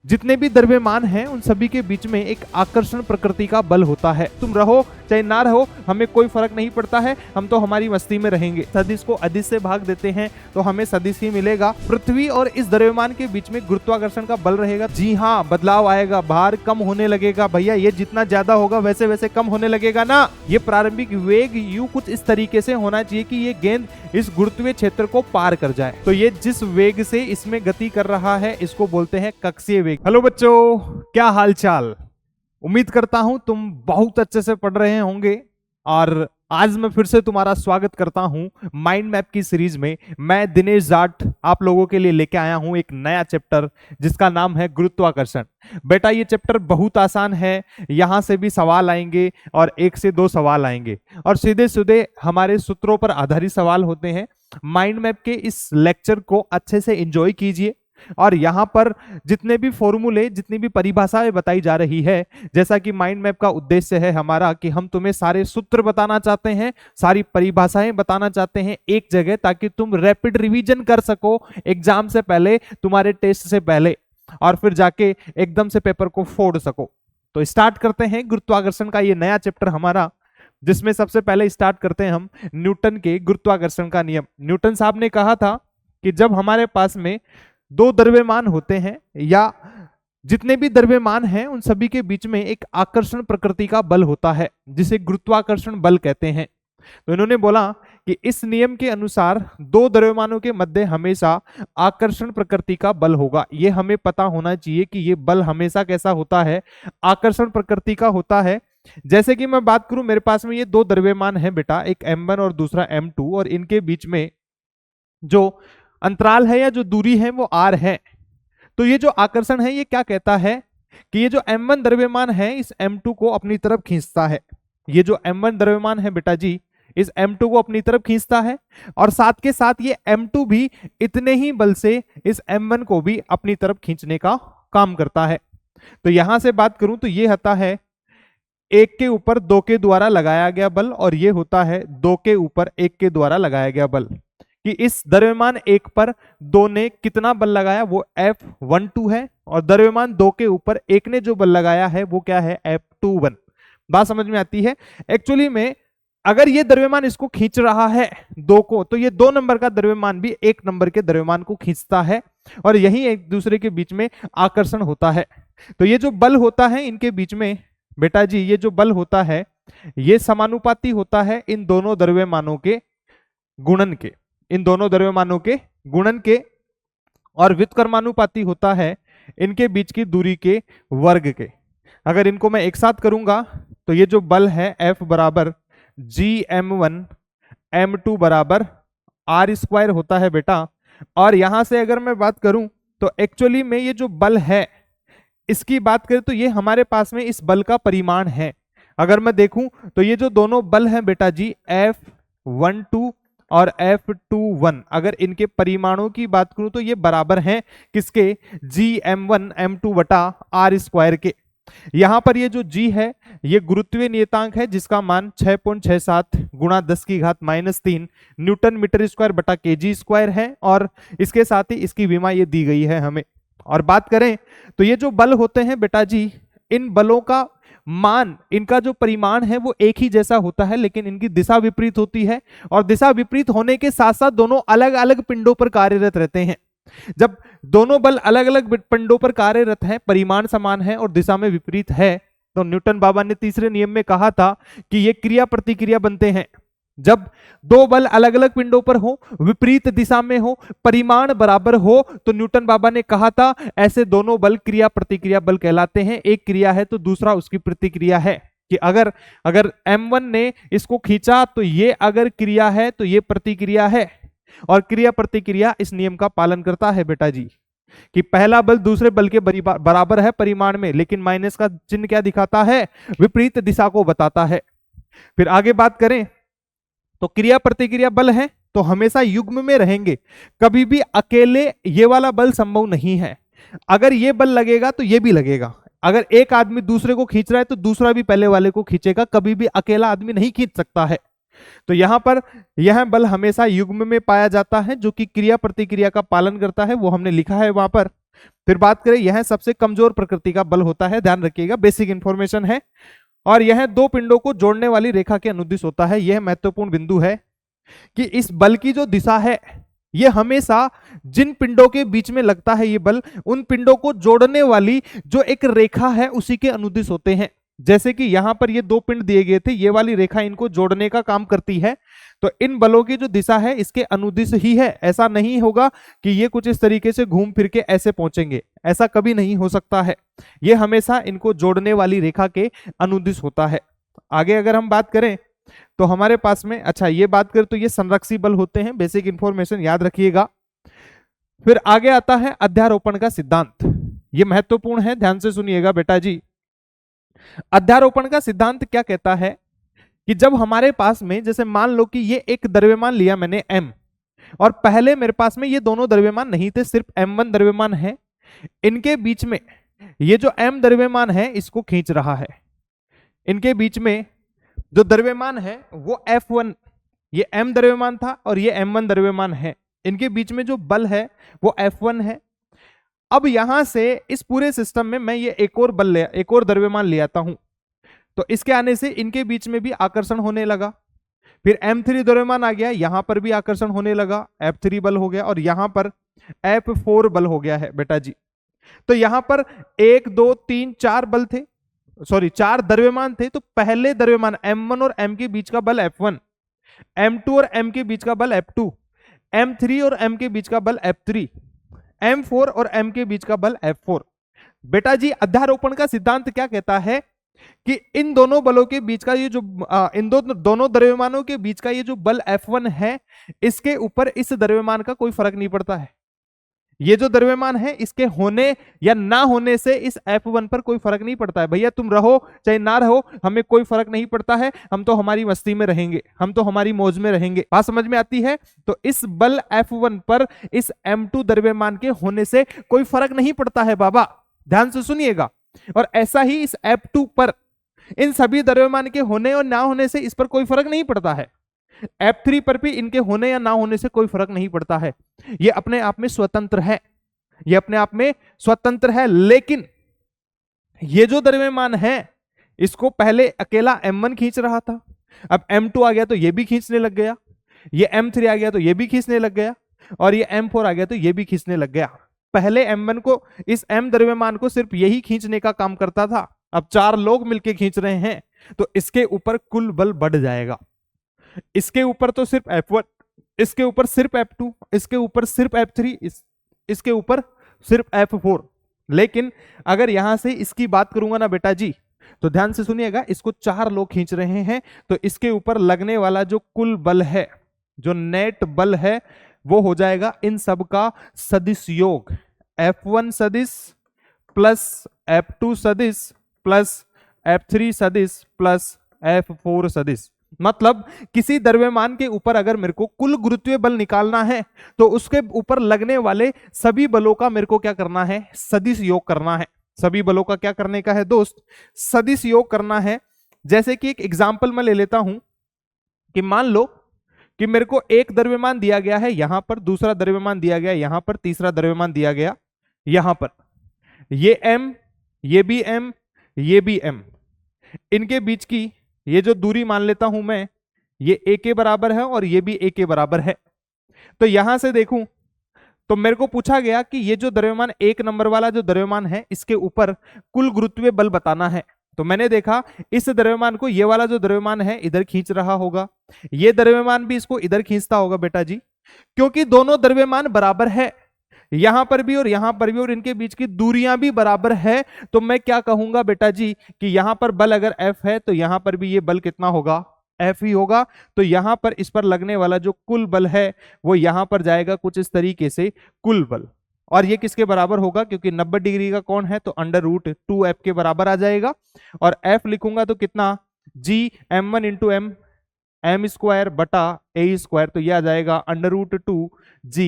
जितने भी द्रव्यमान हैं उन सभी के बीच में एक आकर्षण प्रकृति का बल होता है। तुम रहो चाहे ना रहो, हमें कोई फर्क नहीं पड़ता है, हम तो हमारी मस्ती में रहेंगे। सदिश को अदिश से भाग देते हैं तो हमें सदिश ही मिलेगा। पृथ्वी और इस द्रव्यमान के बीच में गुरुत्वाकर्षण का बल रहेगा। जी हाँ, बदलाव आएगा, भार कम होने लगेगा। भैया ये जितना ज्यादा होगा वैसे वैसे कम होने लगेगा ना। ये प्रारंभिक वेग यू कुछ इस तरीके से होना चाहिए कि ये गेंद इस गुरुत्वीय क्षेत्र को पार कर जाए। तो ये जिस वेग से इसमें गति कर रहा है इसको बोलते हैं कक्षीय वेग। हेलो बच्चों, क्या हाल चाल? उम्मीद करता हूं तुम बहुत अच्छे से पढ़ रहे होंगे। और आज मैं फिर से तुम्हारा स्वागत करता हूं माइंड मैप की सीरीज में। मैं दिनेश जाट आप लोगों के लिए लेके आया हूं एक नया चैप्टर जिसका नाम है गुरुत्वाकर्षण। बेटा ये चैप्टर बहुत आसान है, यहां से भी सवाल आएंगे और 1 से 2 सवाल आएंगे और सीधे सीधे हमारे सूत्रों पर आधारित सवाल होते हैं। माइंड मैप के इस लेक्चर को अच्छे से एंजॉय कीजिए और यहाँ पर जितने भी फॉर्मूले, जितनी भी परिभाषाएं बताई जा रही है, जैसा कि माइंड मैप का उद्देश्य है हमारा कि हम तुम्हें सारे सूत्र बताना चाहते हैं, सारी परिभाषाएं बताना चाहते हैं एक जगह, ताकि तुम रैपिड रिवीजन कर सको एग्जाम से पहले, तुम्हारे टेस्ट से पहले, और फिर जाके एकदम से पेपर को फोड़ सको। तो स्टार्ट करते हैं गुरुत्वाकर्षण का ये नया चैप्टर हमारा, जिसमें सबसे पहले स्टार्ट करते हैं हम न्यूटन के गुरुत्वाकर्षण का नियम। न्यूटन साहब ने कहा था कि जब हमारे पास में 2 द्रव्यमान होते हैं या जितने भी द्रव्यमान हैं उन सभी के बीच में एक आकर्षण प्रकृति का बल होता है जिसे गुरुत्वाकर्षण बल कहते हैं। तो इन्होंने बोला कि इस नियम के अनुसार 2 द्रव्यमानों के मध्य हमेशा आकर्षण प्रकृति का बल होगा। ये हमें पता होना चाहिए कि ये बल हमेशा कैसा होता है, आकर्षण प्रकृति का होता है। जैसे कि मैं बात करूं, मेरे पास में ये 2 द्रव्यमान है बेटा, एक m1 और दूसरा m2, और इनके बीच में जो अंतराल है या जो दूरी है वो r है। तो ये जो आकर्षण है ये क्या कहता है कि ये जो m1 द्रव्यमान है इस m2 को अपनी तरफ खींचता है। ये जो m1 द्रव्यमान है बेटा जी इस m2 को अपनी तरफ खींचता है, और साथ के साथ ये m2 भी इतने ही बल से इस m1 को भी अपनी तरफ खींचने का काम करता है। तो यहां से बात करूं तो ये होता है 1 के ऊपर 2 के द्वारा लगाया गया बल, और ये होता है 2 के ऊपर 1 के द्वारा लगाया गया बल। कि इस द्रव्यमान 1 पर 2 ने कितना बल लगाया वो F12 है, और द्रव्यमान 2 के ऊपर 1 ने जो बल लगाया है वो क्या है, F21। बात समझ में आती है? एक्चुअली में अगर ये द्रव्यमान इसको खींच रहा है 2 को, तो ये 2 नंबर का द्रव्यमान भी 1 नंबर के द्रव्यमान को खींचता है, और यही एक दूसरे के बीच में आकर्षण होता है। तो ये जो बल होता है इनके बीच में बेटा जी, ये जो बल होता है ये समानुपाती होता है इन दोनों द्रव्यमानों के गुणन के, इन दोनों द्रव्यमानों के गुणन के, और व्युत्क्रमानुपाती होता है इनके बीच की दूरी के वर्ग के। अगर इनको मैं एक साथ करूंगा तो ये जो बल है F बराबर gm1 m2 बराबर r² होता है बेटा। और यहां से अगर मैं बात करूं तो एक्चुअली में ये जो बल है इसकी बात करें तो ये हमारे पास में इस बल का परिमाण है। अगर मैं देखूं तो ये जो दोनों बल हैं बेटा जी F12 और F21, अगर इनके परिमाणों की बात करूं तो ये बराबर हैं किसके, gm1 m2 बटा r² के। यहां पर ये जो g है ये गुरुत्वीय नियतांक है जिसका मान 6.67 गुणा 10⁻³ न्यूटन मीटर स्क्वायर बटा kg स्क्वायर है, और इसके साथ ही इसकी विमा ये दी गई है हमें। और बात करें तो ये जो बल होते हैं बेटा जी, इन बलों का मान, इनका जो परिमाण है वो एक ही जैसा होता है, लेकिन इनकी दिशा विपरीत होती है, और दिशा विपरीत होने के साथ साथ दोनों अलग अलग पिंडों पर कार्यरत रहते हैं। जब दोनों बल अलग अलग पिंडों पर कार्यरत हैं, परिमाण समान है और दिशा में विपरीत है, तो न्यूटन बाबा ने तीसरे नियम में कहा था कि ये क्रिया प्रतिक्रिया बनते हैं। जब 2 बल अलग अलग पिंडों पर हो, विपरीत दिशा में हो, परिमाण बराबर हो, तो न्यूटन बाबा ने कहा था ऐसे दोनों बल क्रिया प्रतिक्रिया बल कहलाते हैं। एक क्रिया है तो दूसरा उसकी प्रतिक्रिया है, कि अगर m1 ने इसको खींचा तो ये अगर क्रिया है तो ये प्रतिक्रिया है, और क्रिया प्रतिक्रिया इस नियम का पालन करता है बेटा जी, कि पहला बल दूसरे बल के बराबर है परिमाण में, लेकिन माइनस का चिन्ह क्या दिखाता है, विपरीत दिशा को बताता है। फिर आगे बात करें तो क्रिया प्रतिक्रिया बल है तो हमेशा युग्म में रहेंगे, कभी भी अकेले ये वाला बल संभव नहीं है। अगर ये बल लगेगा तो ये भी लगेगा, अगर एक आदमी दूसरे को खींच रहा है तो दूसरा भी पहले वाले को खींचेगा, कभी भी अकेला आदमी नहीं खींच सकता है। तो यहां पर यह बल हमेशा युग्म में पाया जाता है जो कि क्रिया प्रतिक्रिया का पालन करता है, वो हमने लिखा है वहां पर। फिर बात करें, यह सबसे कमजोर प्रकृति का बल होता है, ध्यान रखिएगा, बेसिक इंफॉर्मेशन है। और यह दो पिंडों को जोड़ने वाली रेखा के अनुदिश होता है। यह महत्वपूर्ण बिंदु है कि इस बल की जो दिशा है, यह हमेशा जिन पिंडों के बीच में लगता है ये बल, उन पिंडों को जोड़ने वाली जो एक रेखा है उसी के अनुदिश होते हैं। जैसे कि यहां पर ये दो पिंड दिए गए थे, ये वाली रेखा इनको जोड़ने का काम करती है, तो इन बलों की जो दिशा है इसके अनुदिश ही है। ऐसा नहीं होगा कि ये कुछ इस तरीके से घूम फिर के ऐसे पहुंचेंगे, ऐसा कभी नहीं हो सकता है। ये हमेशा इनको जोड़ने वाली रेखा के अनुदिश होता है। आगे अगर हम बात करें तो हमारे पास में, अच्छा ये बात करें तो ये संरक्षी बल होते हैं, बेसिक इंफॉर्मेशन याद रखिएगा। फिर आगे आता है अध्यारोपण का सिद्धांत। ये महत्वपूर्ण है, ध्यान से सुनिएगा बेटा जी। अध्यारोपण का सिद्धांत क्या कहता है कि जब हमारे पास में, जैसे मान लो कि ये एक द्रव्यमान लिया मैंने m, और पहले मेरे पास में ये दोनों द्रव्यमान नहीं थे, सिर्फ m1 द्रव्यमान है। इनके बीच में ये जो m द्रव्यमान है इसको खींच रहा है। इनके बीच में जो द्रव्यमान है वो F1, ये m द्रव्यमान था और ये m1 द्रव्यमान है। इनके बीच में जो बल है वो F1 है। अब यहां से इस पूरे सिस्टम में मैं ये एक और द्रव्यमान ले आता हूं, तो इसके आने से इनके बीच में भी आकर्षण होने लगा। फिर M3 द्रव्यमान आ गया, यहां पर भी आकर्षण होने लगा, F3 बल हो गया, और यहां पर F4 बल हो गया है बेटा जी। तो यहां पर 1 2 3 4 बल थे, सॉरी 4 द्रव्यमान थे। तो पहले द्रव्यमान M1 और M के बीच का बल F1, M2 और M के बीच का बल F2, M3 और M के बीच का बल F3, M4 और M के बीच का बल F4। बेटा जी अध्यारोपण का सिद्धांत क्या कहता है कि इन दोनों बलों के बीच का ये जो इन दोनों द्रव्यमानों के बीच का ये जो बल F1 है, इसके ऊपर इस द्रव्यमान का कोई फर्क नहीं पड़ता है। ये जो द्रव्यमान है इसके होने या ना होने से इस F1 पर कोई फर्क नहीं पड़ता है। भैया तुम रहो चाहे ना रहो, हमें कोई फर्क नहीं पड़ता है, हम तो हमारी मस्ती में रहेंगे, हम तो हमारी मौज में रहेंगे। बात समझ में आती है? तो इस बल F1 पर इस M2 द्रव्यमान के होने से कोई फर्क नहीं पड़ता है बाबा, ध्यान से सुनिएगा। और ऐसा ही इस F2 पर इन सभी द्रव्यमान के होने और ना होने से इस पर कोई फर्क नहीं पड़ता है। F3 पर भी इनके होने या ना होने से कोई फर्क नहीं पड़ता है। ये अपने आप में स्वतंत्र है, ये अपने आप में स्वतंत्र है। लेकिन ये जो द्रव्यमान है इसको पहले अकेला M1 खींच रहा था, अब M2 आ गया तो ये भी खींचने लग गया, ये M3 आ गया तो ये भी खींचने लग गया, और ये M4 आ गया तो ये भी खींचने लग गया। पहले M1 को, इस M द्रव्यमान को सिर्फ यही खींचने का काम करता था, अब 4 लोग मिलकर खींच रहे हैं, तो इसके ऊपर कुल बल बढ़ जाएगा। इसके ऊपर तो सिर्फ F1, इसके ऊपर सिर्फ F2, इसके ऊपर सिर्फ F3, इसके ऊपर सिर्फ F4। लेकिन अगर यहां से इसकी बात करूंगा ना बेटा जी, तो ध्यान से सुनिएगा, इसको 4 लोग खींच रहे हैं, तो इसके ऊपर लगने वाला जो कुल बल है, जो नेट बल है, वो हो जाएगा इन सब का सदिश योग, F1 सदिश प्लस F2 सदिश प्लस F3 सदिश प्लस F4 सदिश। मतलब किसी द्रव्यमान के ऊपर अगर मेरे को कुल गुरुत्वीय बल निकालना है तो उसके ऊपर लगने वाले सभी बलों का मेरे को क्या करना है, सदिश योग करना है। सभी बलों का क्या करने का है दोस्त, सदिश योग करना है। जैसे कि एक एग्जांपल मैं ले लेता हूं कि मान लो कि मेरे को एक द्रव्यमान दिया गया है यहां पर, दूसरा द्रव्यमान दिया गया यहां पर, तीसरा द्रव्यमान दिया गया यहां पर, ये M, ये भी M, ये भी M, इनके बीच की ये जो दूरी मान लेता हूं मैं, ये A के बराबर है और ये भी A के बराबर है। तो यहां से देखूं तो मेरे को पूछा गया कि ये जो द्रव्यमान 1 नंबर वाला जो द्रव्यमान है इसके ऊपर कुल गुरुत्वीय बल बताना है। तो मैंने देखा इस द्रव्यमान को ये वाला जो द्रव्यमान है इधर खींच रहा होगा, ये द्रव्यमान भी इसको इधर खींचता होगा बेटा जी, क्योंकि दोनों द्रव्यमान बराबर है, यहां पर भी और यहां पर भी, और इनके बीच की दूरियां भी बराबर है। तो मैं क्या कहूंगा बेटा जी कि यहां पर बल अगर F है तो यहां पर भी ये बल कितना होगा, F ही होगा। तो यहां पर इस पर लगने वाला जो कुल बल है वो यहां पर जाएगा कुछ इस तरीके से, कुल बल। और ये किसके बराबर होगा, क्योंकि 90 डिग्री का कोण है तो √2F के बराबर आ जाएगा। और F लिखूंगा तो कितना, G M1 into M square बटा A स्क्वायर, तो यह आ जाएगा √2G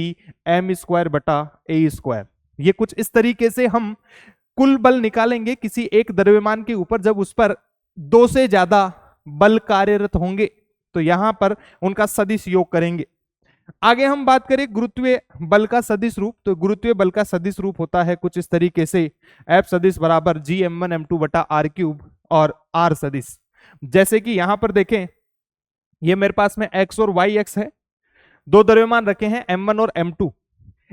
M स्क्वायर बटा A स्क्वायर। ये कुछ इस तरीके से हम कुल बल निकालेंगे किसी एक द्रव्यमान के ऊपर जब उस पर 2 से ज्यादा बल कार्यरत होंगे, तो यहां पर उनका सदिश योग करेंगे। आगे हम बात करें गुरुत्वीय बल का सदिश रूप, तो गुरुत्वीय बल का सदिश रूप होता है कुछ इस तरीके से, F सदिश बराबर G m1 m2 बटा R क्यूब और R सदिश। जैसे कि यहां पर देखें, ये मेरे पास में x और y एक्स है, दो द्रव्यमान रखे हैं m1 और m2,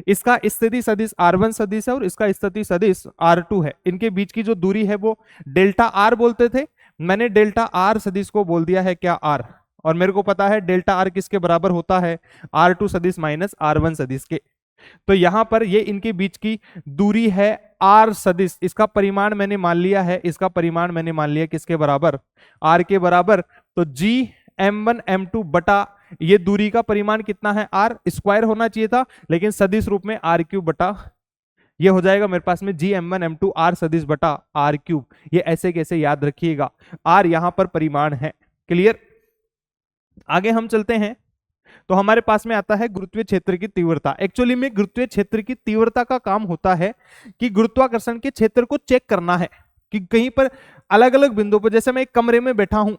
इसका स्थिति सदिश r1 सदिश है और इसका स्थिति सदिश r2 है। इनके बीच की जो दूरी है वो डेल्टा r बोलते थे, मैंने डेल्टा r सदिश को बोल दिया है क्या r, और मेरे को पता है डेल्टा r किसके बराबर होता है, r2 सदिश माइनस r1 सदिश के। तो यहां पर ये इनके बीच की दूरी है r सदिश, इसका परिमाण मैंने मान लिया है, इसका परिमाण मैंने मान लिया किसके बराबर, r के बराबर। तो g m1 m2 बटा ये दूरी का परिमाण कितना है r, स्क्वायर होना चाहिए था लेकिन सदिश रूप में r क्यूब बटा, ये हो जाएगा मेरे पास में g m1 m2 r सदिश बटा r क्यूब। ये ऐसे कैसे याद रखिएगा, r यहां पर परिमाण है। क्लियर। आगे हम चलते हैं, तो हमारे पास में आता है गुरुत्वीय क्षेत्र की तीव्रता। एक्चुअली में गुरुत्वीय क्षेत्र की तीव्रता का काम होता है कि गुरुत्वाकर्षण के क्षेत्र को चेक करना है कि कहीं पर अलग अलग बिंदुओं पर, जैसे मैं एक कमरे में बैठा हूं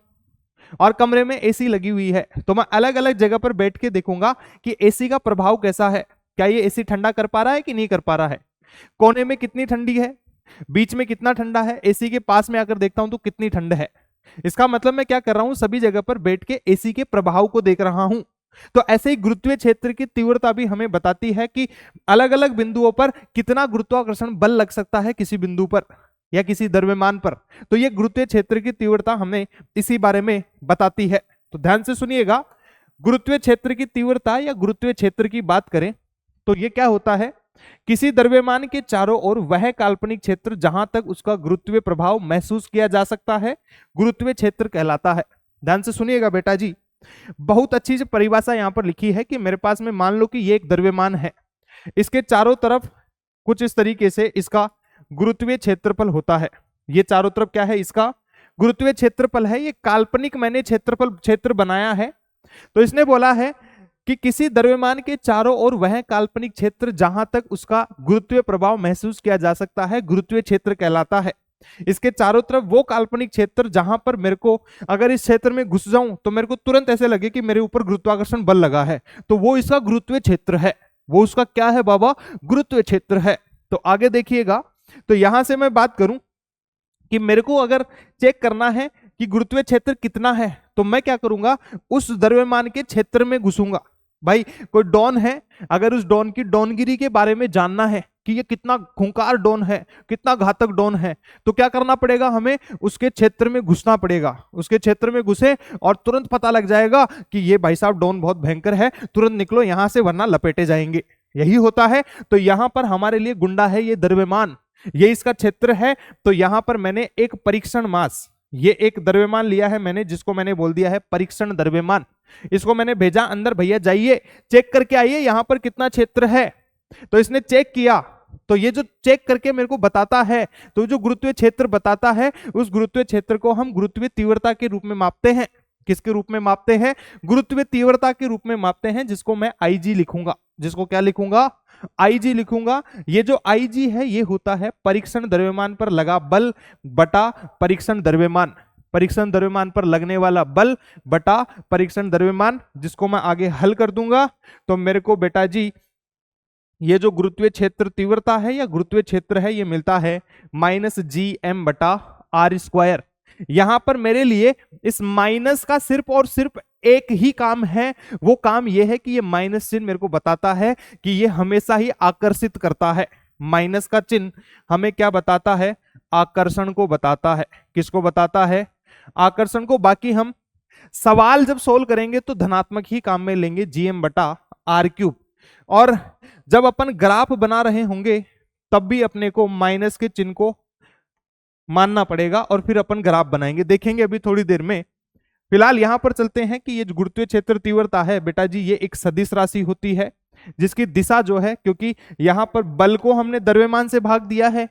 और कमरे में एसी लगी हुई है, तो मैं अलग अलग जगह पर बैठ के देखूंगा कि एसी का प्रभाव कैसा है, क्या ये एसी ठंडा कर पा रहा है कि नहीं कर पा रहा है, कोने में कितनी ठंडी है, बीच में कितना ठंडा है, एसी के पास में आकर देखता हूं तो कितनी ठंड है। इसका मतलब मैं क्या कर रहा हूं, सभी जगह पर बैठ के एसी के प्रभाव को देख रहा हूं। तो ऐसे ही गुरुत्वीय क्षेत्र की तीव्रता भी हमें बताती है कि अलग अलग बिंदुओं पर कितना गुरुत्वाकर्षण बल लग सकता है किसी बिंदु पर या किसी द्रव्यमान पर। तो ये गुरुत्वीय क्षेत्र की तीव्रता हमें इसी बारे में बताती है। तो ध्यान से सुनिएगा, गुरुत्वीय क्षेत्र की तीव्रता या गुरुत्वीय क्षेत्र की बात करें तो ये क्या होता है, किसी द्रव्यमान के चारों ओर वह काल्पनिक क्षेत्र जहां तक उसका गुरुत्वीय प्रभाव महसूस किया जा सकता है, गुरुत्वीय क्षेत्र कहलाता है। ध्यान से सुनिएगा बेटा जी, बहुत अच्छी सी परिभाषा यहां पर लिखी है कि मेरे पास में मान लो कि ये एक द्रव्यमान है, इसके चारों तरफ कुछ इस तरीके से इसका गुरुत्वीय क्षेत्रफल होता है। ये चारों तरफ क्या है, इसका गुरुत्वीय क्षेत्रफल है। ये काल्पनिक मैंने क्षेत्र बनाया है। तो इसने बोला है कि किसी द्रव्यमान के चारों ओर वह काल्पनिक क्षेत्र जहां तक उसका गुरुत्वीय प्रभाव महसूस किया जा सकता है, गुरुत्वीय क्षेत्र कहलाता है। इसके चारों तरफ वो काल्पनिक क्षेत्र जहां पर मेरे को अगर इस क्षेत्र में घुस जाऊं तो मेरे को तुरंत ऐसे लगे कि मेरे ऊपर गुरुत्वाकर्षण बल लगा है, तो वो इसका गुरुत्वीय क्षेत्र है। वो उसका क्या है बाबा, गुरुत्वीय क्षेत्र है। तो आगे देखिएगा, तो यहां से मैं बात करूं कि मेरे को अगर चेक करना है कि गुरुत्वीय क्षेत्र कितना है, तो मैं क्या करूंगा, उस द्रव्यमान के क्षेत्र में घुसूंगा। भाई कोई डॉन है, अगर उस डॉन की डॉनगिरी के बारे में जानना है कि ये कितना खूंखार डॉन है, कितना घातक डॉन है, तो क्या करना पड़ेगा, हमें उसके क्षेत्र में घुसना पड़ेगा। उसके क्षेत्र में घुसे और तुरंत पता लग जाएगा कि ये भाई साहब डॉन बहुत भयंकर है, तुरंत निकलो यहां से वरना लपेटे जाएंगे। यही होता है। तो यहां पर हमारे लिए गुंडा है ये द्रव्यमान, ये इसका क्षेत्र है। तो यहां पर मैंने एक परीक्षण मास, ये एक द्रव्यमान लिया है मैंने, जिसको मैंने बोल दिया है परीक्षण द्रव्यमान। इसको मैंने भेजा अंदर, भैया जाइए चेक करके आइए यहां पर कितना क्षेत्र है। तो इसने चेक किया, तो ये जो चेक करके मेरे को बताता है, तो जो गुरुत्वीय क्षेत्र बताता है, उस गुरुत्वीय क्षेत्र को हम गुरुत्वीय तीव्रता के रूप में मापते हैं। किसके रूप में मापते हैं, गुरुत्वीय तीव्रता के रूप में मापते हैं, जिसको मैं IG लिखूंगा। जिसको क्या लिखूंगा, IG लिखूंगा। ये जो IG है ये होता है परीक्षण द्रव्यमान पर लगा बल बटा परीक्षण द्रव्यमान, परीक्षण द्रव्यमान पर लगने वाला बल बटा परीक्षण द्रव्यमान, जिसको मैं आगे हल कर दूंगा। तो मेरे को बेटा जी ये जो गुरुत्वीय क्षेत्र तीव्रता है या गुरुत्वीय क्षेत्र है, ये मिलता है -GM बटा R स्क्वायर। यहां पर मेरे लिए इस माइनस का सिर्फ और सिर्फ एक ही काम है, वो काम ये है कि ये माइनस चिन्ह मेरे को बताता है कि ये हमेशा ही आकर्षित करता है। माइनस का चिन्ह हमें क्या बताता है, आकर्षण को बताता है। किसको बताता है, आकर्षण को। बाकी हम सवाल जब सोल्व करेंगे तो धनात्मक ही काम में लेंगे, GM बटा R क्यूब। और जब अपन ग्राफ बना रहे होंगे तब भी अपने को माइनस के चिन्ह को मानना पड़ेगा और फिर अपन ग्राफ बनाएंगे, देखेंगे अभी थोड़ी देर में। फिलहाल यहां पर चलते हैं कि ये जो गुरुत्वीय क्षेत्र तीव्रता है बेटा जी, ये एक सदिश राशि होती है जिसकी दिशा जो है, क्योंकि यहां पर बल को हमने द्रव्यमान से भाग दिया है,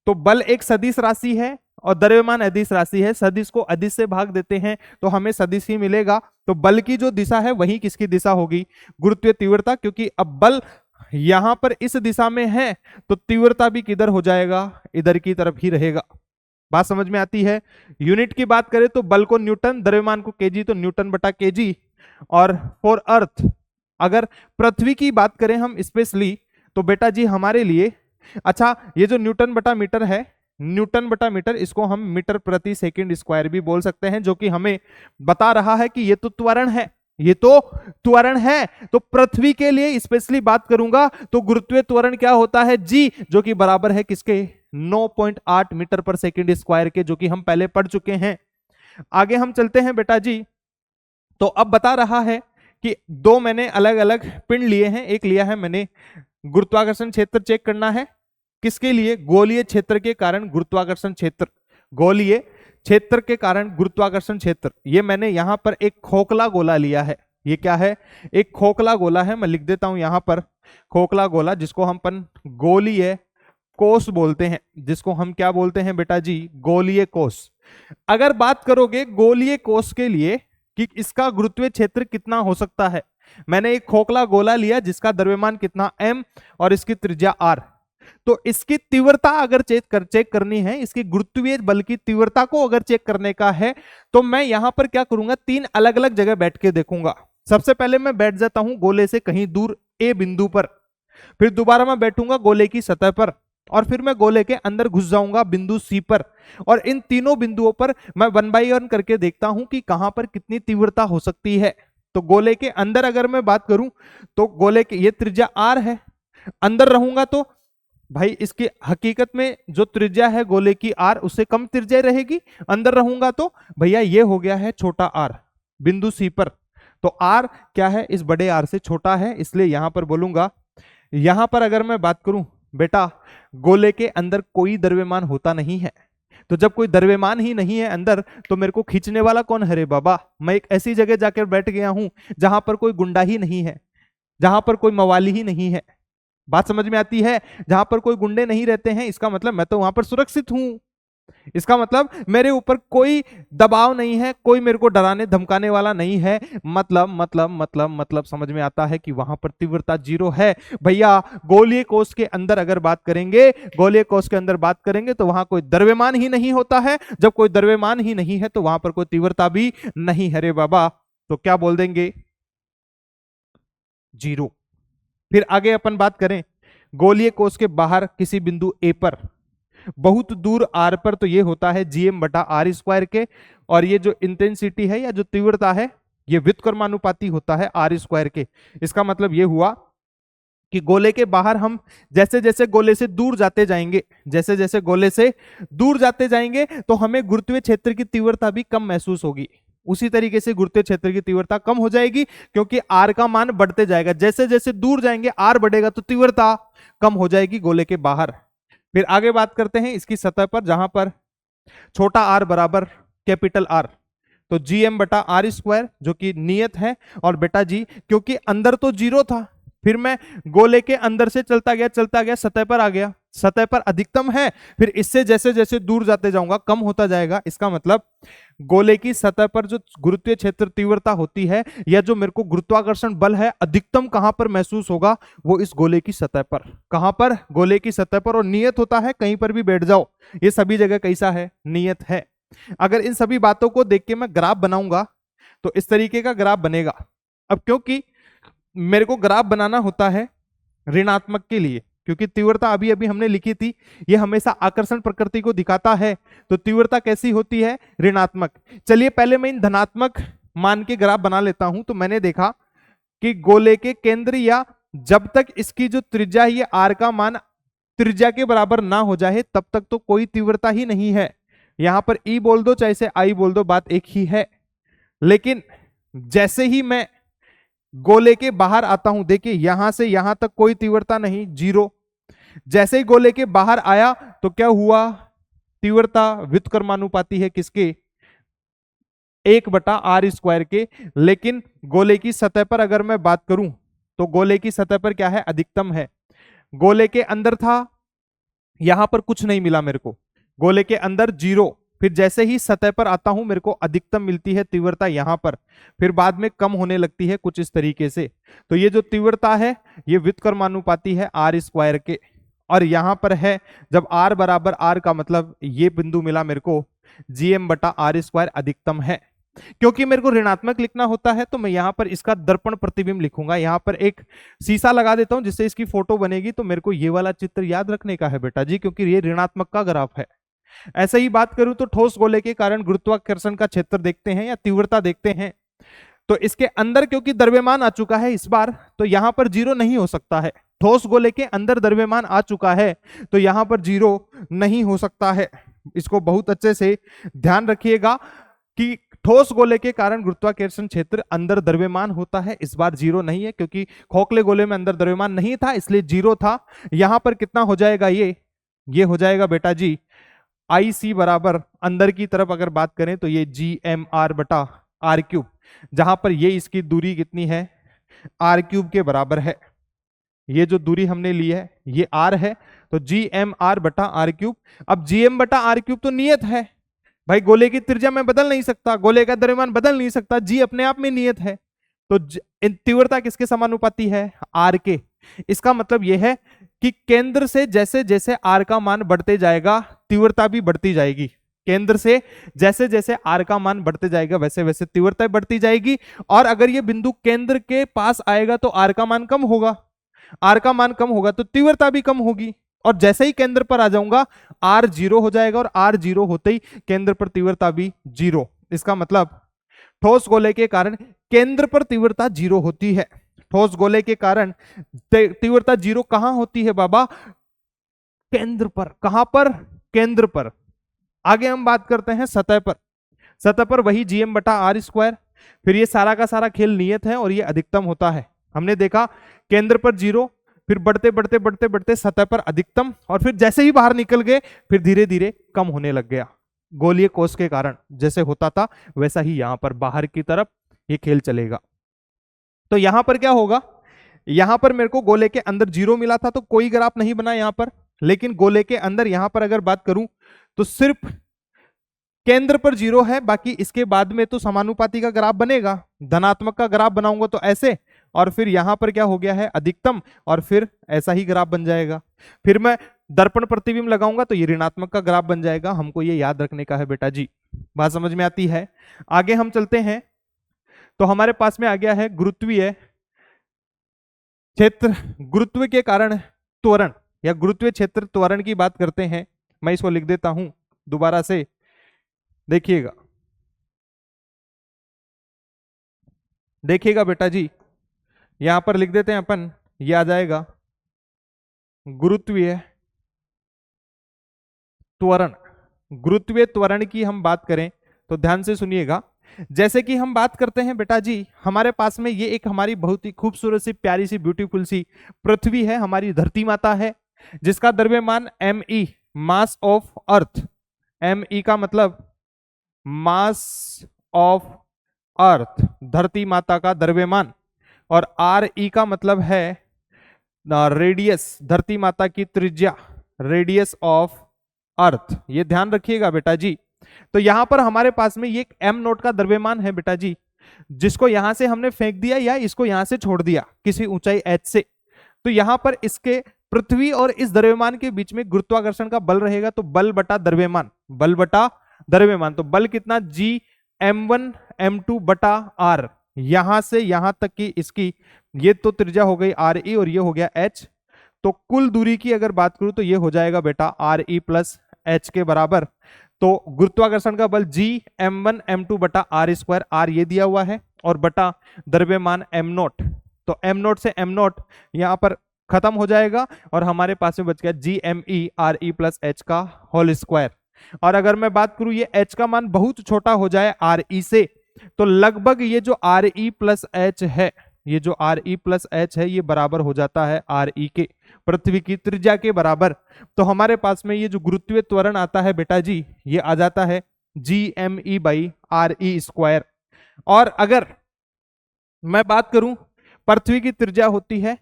तो बल एक सदिश राशि है और द्रव्यमान अदिश राशि है। सदिश को अदिश से भाग देते हैं तो हमें सदिश ही मिलेगा। तो बल की जो दिशा है वही किसकी दिशा होगी, गुरुत्वीय तीव्रता। क्योंकि अब बल यहां पर इस दिशा में है तो तीव्रता भी किधर हो जाएगा, इधर की तरफ ही रहेगा। बात समझ में आती है। यूनिट की बात करें तो बल को न्यूटन, द्रव्यमान को केजी, तो न्यूटन बटा केजी। और फॉर अर्थ अगर पृथ्वी की बात करें हम स्पेशली, तो बेटा जी हमारे लिए, अच्छा ये जो न्यूटन बटा मीटर है, न्यूटन बटा मीटर, इसको हम मीटर प्रति सेकंड स्क्वायर भी बोल सकते हैं, जो कि हमें बता रहा है कि ये तो त्वरण है, ये तो त्वरण है। तो पृथ्वी के लिए स्पेशली बात करूंगा तो गुरुत्वीय त्वरण क्या होता है जी, जो कि बराबर है किसके, 9.8 मीटर पर सेकंड स्क्वायर के, जो कि हम पहले पढ़ चुके हैं। आगे हम चलते हैं बेटा जी। तो अब बता रहा है कि दो मैंने अलग अलग पिंड लिए हैं, एक लिया है मैंने गुरुत्वाकर्षण क्षेत्र चेक करना है, किसके लिए, गोलीय क्षेत्र के कारण गुरुत्वाकर्षण क्षेत्र, गोलीय क्षेत्र के कारण गुरुत्वाकर्षण क्षेत्र। ये मैंने यहां पर एक खोखला गोला लिया है, ये क्या है, एक खोखला गोला है, मैं लिख देता हूं यहां पर खोखला गोला, जिसको हम गोलीय कोष बोलते हैं, जिसको हम क्या बोलते हैं बेटा जी, गोलीय कोष। अगर बात करोगे गोलीय कोष के लिए कि इसका गुरुत्वीय क्षेत्र कितना हो सकता है, मैंने एक खोखला गोला लिया जिसका द्रव्यमान कितना m और इसकी त्रिज्या r। तो इसकी तीव्रता अगर चेक करनी है, इसकी गुरुत्वीय बल की तीव्रता को अगर चेक करने का है, तो मैं यहां पर क्या करूंगा, तीन अलग अलग जगह बैठ के देखूंगा। सबसे पहले मैं बैठ जाता हूं गोले से कहीं दूर ए बिंदु पर, फिर दोबारा मैं बैठूंगा गोले की सतह पर, और फिर मैं गोले के अंदर घुस जाऊंगा बिंदु सी पर, और इन तीनों बिंदुओं पर मैं 1 बाई 1 करके देखता हूं कि कहां पर कितनी तीव्रता हो सकती है। तो गोले के अंदर अगर मैं बात करूं तो गोले के ये त्रिज्या r है, अंदर रहूंगा तो भाई इसकी हकीकत में जो त्रिज्या है गोले की r उससे कम त्रिज्या रहेगी, अंदर रहूंगा तो भैया ये हो गया है छोटा r बिंदु सी पर। तो r क्या है, इस बड़े r से छोटा है, इसलिए यहां पर बोलूंगा। यहां पर अगर मैं बात करूं बेटा, गोले के अंदर कोई द्रव्यमान होता नहीं है, तो जब कोई द्रव्यमान ही नहीं है अंदर, तो मेरे को खींचने वाला कौन है रे बाबा। मैं एक ऐसी जगह जाकर बैठ गया हूं जहां पर कोई गुंडा ही नहीं है, जहां पर कोई मवाली ही नहीं है, बात समझ में आती है, जहां पर कोई गुंडे नहीं रहते हैं, इसका मतलब मैं तो वहां पर सुरक्षित हूं, इसका मतलब मेरे ऊपर कोई दबाव नहीं है, कोई मेरे को डराने धमकाने वाला नहीं है, मतलब समझ में आता है कि वहां पर तीव्रता 0 है। भैया गोलीय कोष के अंदर अगर बात करेंगे, गोलीय कोष के अंदर बात करेंगे तो वहां कोई द्रव्यमान ही नहीं होता है, जब कोई द्रव्यमान ही नहीं है तो वहां पर कोई तीव्रता भी नहीं है रे बाबा, तो क्या बोल देंगे, 0। फिर आगे अपन बात करें गोलीय कोष के बाहर किसी बिंदु ए पर, बहुत दूर आर पर, तो ये होता है जीएम बटा आर स्क्वायर के, और ये जो इंटेंसिटी है या जो तीव्रता है ये व्युत्क्रमानुपाती होता है आर स्क्वायर के। इसका मतलब ये हुआ कि गोले के बाहर हम जैसे जैसे गोले से दूर जाते जाएंगे, जैसे जैसे गोले से दूर जाते जाएंगे तो हमें गुरुत्वीय क्षेत्र की तीव्रता भी कम महसूस होगी, उसी तरीके से गुरुत्वीय क्षेत्र की तीव्रता कम हो जाएगी, क्योंकि आर का मान बढ़ते जाएगा, जैसे जैसे दूर जाएंगे आर बढ़ेगा तो तीव्रता कम हो जाएगी गोले के बाहर। फिर आगे बात करते हैं इसकी सतह पर, जहां पर छोटा आर बराबर कैपिटल आर, तो जीएम बटा आर स्क्वायर जो कि नियत है। और बेटा जी क्योंकि अंदर तो 0 था, फिर मैं गोले के अंदर से चलता गया सतह पर आ गया, सतह पर अधिकतम है, फिर इससे जैसे जैसे दूर जाते जाऊंगा कम होता जाएगा। इसका मतलब गोले की सतह पर जो गुरुत्वीय क्षेत्र तीव्रता होती है या जो मेरे को गुरुत्वाकर्षण बल है अधिकतम कहां पर महसूस होगा, वो इस गोले की सतह पर, कहां पर, गोले की सतह पर। और नियत होता है कहीं पर भी बैठ जाओ, ये सभी जगह कैसा है, नियत है। अगर इन सभी बातों को देख के मैं ग्राफ बनाऊंगा तो इस तरीके का ग्राफ बनेगा। अब क्योंकि मेरे को ग्राफ बनाना होता है ऋणात्मक के लिए, क्योंकि तीव्रता अभी अभी हमने लिखी थी ये हमेशा आकर्षण प्रकृति को दिखाता है, तो तीव्रता कैसी होती है, ऋणात्मक। चलिए पहले मैं इन धनात्मक मान के ग्राफ बना लेता हूं। तो मैंने देखा कि गोले के केंद्र या जब तक इसकी जो त्रिज्या है ये आर का मान त्रिज्या के बराबर ना हो जाए तब तक तो कोई तीव्रता ही नहीं है। यहां पर ई बोल दो चाहे से आई बोल दो, बात एक ही है। लेकिन जैसे ही मैं गोले के बाहर आता हूं, देखिए यहां से यहां तक कोई तीव्रता नहीं, 0। जैसे ही गोले के बाहर आया तो क्या हुआ, तीव्रता व्युत्क्रमानुपाती है किसके, 1 बटा आर स्क्वायर के। लेकिन गोले की सतह पर अगर मैं बात करूं तो गोले की सतह पर क्या है, अधिकतम है। गोले के अंदर था, यहां पर कुछ नहीं मिला मेरे को, गोले के अंदर 0। फिर जैसे ही सतह पर आता हूं मेरे को अधिकतम मिलती है तीव्रता यहां पर, फिर बाद में कम होने लगती है कुछ इस तरीके से। तो ये जो तीव्रता है ये व्युत्क्रमानुपाती है आर स्क्वायर के। और यहां पर है जब आर बराबर आर का मतलब ये बिंदु मिला मेरे को, जीएम बटा आर स्क्वायर अधिकतम है। क्योंकि मेरे को ऋणात्मक लिखना होता है तो मैं यहाँ पर इसका दर्पण प्रतिबिंब लिखूंगा। यहाँ पर एक शीशा लगा देता हूं जिससे इसकी फोटो बनेगी। तो मेरे को ये वाला चित्र याद रखने का है बेटा जी, क्योंकि ये ऋणात्मक का ग्राफ है। ऐसे ही बात करूं तो ठोस गोले के कारण गुरुत्वाकर्षण का क्षेत्र देखते हैं या तीव्रता देखते हैं, तो इसके अंदर क्योंकि द्रव्यमान आ चुका है इस बार, तो यहां पर जीरो नहीं हो सकता है। ठोस गोले के अंदर द्रव्यमान आ चुका है तो यहां पर जीरो नहीं हो सकता है। इसको बहुत अच्छे से ध्यान रखिएगा कि ठोस गोले के कारण गुरुत्वाकर्षण क्षेत्र अंदर द्रव्यमान होता है, इस बार जीरो नहीं है क्योंकि खोखले गोले में अंदर द्रव्यमान नहीं था इसलिए जीरो था। यहां पर कितना हो जाएगा, ये हो जाएगा बेटा जी आई सी बराबर अंदर की तरफ अगर बात करें तो ये जी एम आर बटा आर क्यूब, जहां पर ये इसकी दूरी कितनी है, आर क्यूब के बराबर है। ये जो दूरी हमने ली है ये आर है, तो जी एम आर बटा आर क्यूब। अब जी एम बटा आर क्यूब तो नियत है भाई, गोले की त्रिज्या में बदल नहीं सकता, गोले का द्रव्यमान बदल नहीं सकता, जी अपने आप में नियत है। तो तीव्रता किसके समानुपाती है, आर के। इसका मतलब यह है कि केंद्र से जैसे जैसे आर का मान बढ़ते जाएगा तीव्रता भी बढ़ती जाएगी। केंद्र से जैसे जैसे आर का मान बढ़ते जाएगा वैसे वैसे तीव्रता बढ़ती जाएगी। और अगर ये बिंदु केंद्र के पास आएगा तो आर का मान कम होगा, आर का मान कम होगा तो तीव्रता भी कम होगी। और जैसे ही केंद्र पर आ जाऊंगा आर जीरो हो जाएगा, और आर जीरो होते ही केंद्र पर तीव्रता भी जीरो। इसका मतलब ठोस गोले के कारण केंद्र पर तीव्रता जीरो होती है। ठोस गोले के कारण तीव्रता जीरो कहां होती है बाबा, केंद्र पर। कहां पर, केंद्र पर। आगे हम बात करते हैं सतह पर। सतह पर वही जीएम बटा आर स्क्वायर। फिर ये सारा का सारा खेल नियत है और ये अधिकतम होता है। हमने देखा केंद्र पर जीरो, फिर बढ़ते बढ़ते बढ़ते बढ़ते सतह पर अधिकतम, और फिर जैसे ही बाहर निकल गए फिर धीरे धीरे कम होने लग गया। गोलीय कोष के कारण जैसे होता था वैसा ही यहां पर बाहर की तरफ ये खेल चलेगा। तो यहां पर क्या होगा, यहां पर मेरे को गोले के अंदर जीरो मिला था तो कोई ग्राफ नहीं बना यहां पर, लेकिन गोले के अंदर यहां पर अगर बात करूं तो सिर्फ केंद्र पर जीरो है, बाकी इसके बाद में तो समानुपाती का ग्राफ बनेगा। धनात्मक का ग्राफ बनाऊंगा तो ऐसे, और फिर यहां पर क्या हो गया है अधिकतम, और फिर ऐसा ही ग्राफ बन जाएगा। फिर मैं दर्पण प्रतिबिंब लगाऊंगा तो ये ऋणात्मक का ग्राफ बन जाएगा। हमको ये याद रखने का है बेटा जी, बात समझ में आती है। आगे हम चलते हैं तो हमारे पास में आ गया है गुरुत्वीय क्षेत्र। गुरुत्व के कारण त्वरण या गुरुत्वीय क्षेत्र त्वरण की बात करते हैं। मैं इसको लिख देता हूं दोबारा से, देखिएगा देखिएगा बेटा जी, यहां पर लिख देते हैं अपन, ये आ जाएगा गुरुत्वीय त्वरण। गुरुत्वीय त्वरण की हम बात करें तो ध्यान से सुनिएगा। जैसे कि हम बात करते हैं बेटा जी, हमारे पास में ये एक हमारी बहुत ही खूबसूरत सी प्यारी सी ब्यूटीफुल सी पृथ्वी है, हमारी धरती माता है, जिसका द्रव्यमान ME mass of earth. ME का मतलब मास ऑफ अर्थ, धरती माता का द्रव्यमान, और RE का मतलब है रेडियस, धरती माता की त्रिज्या, रेडियस ऑफ अर्थ। ये ध्यान रखिएगा बेटा जी। तो यहां पर हमारे पास में ये एम नोट का द्रव्यमान है बेटा जी, जिसको यहां से हमने फेंक दिया या इसको यहां से छोड़ दिया किसी ऊंचाई h से। तो यहां पर इसके पृथ्वी और इस द्रव्यमान के बीच में गुरुत्वाकर्षण का बल रहेगा, तो बल बटा द्रव्यमान, बल बटा द्रव्यमान। तो बल कितना, जी m1 m2 बटा r। यहां से यहां तक की इसकी ये तो त्रिज्या हो गई RE और ये हो गया h। तो कुल दूरी की अगर बात करूं तो ये हो जाएगा बेटा RE प्लस h के बराबर। तो गुरुत्वाकर्षण का बल G m1 m2 बटा r स्क्वायर, r ये दिया हुआ है, और बटा द्रव्यमान m नोट। तो m नोट से m नोट यहां पर खत्म हो जाएगा और हमारे पास में बच गया GME RE प्लस h का होल स्क्वायर। और अगर मैं बात करूं ये h का मान बहुत छोटा हो जाए RE से, तो लगभग ये जो RE प्लस h है, ये जो RE प्लस h है ये बराबर हो जाता है RE के, पृथ्वी की त्रिज्या के बराबर। तो हमारे पास में ये जो गुरुत्वीय त्वरण आता है बेटा जी, ये आ जाता है GME बाई RE स्क्वायर। और अगर मैं बात करूं, पृथ्वी की त्रिज्या होती है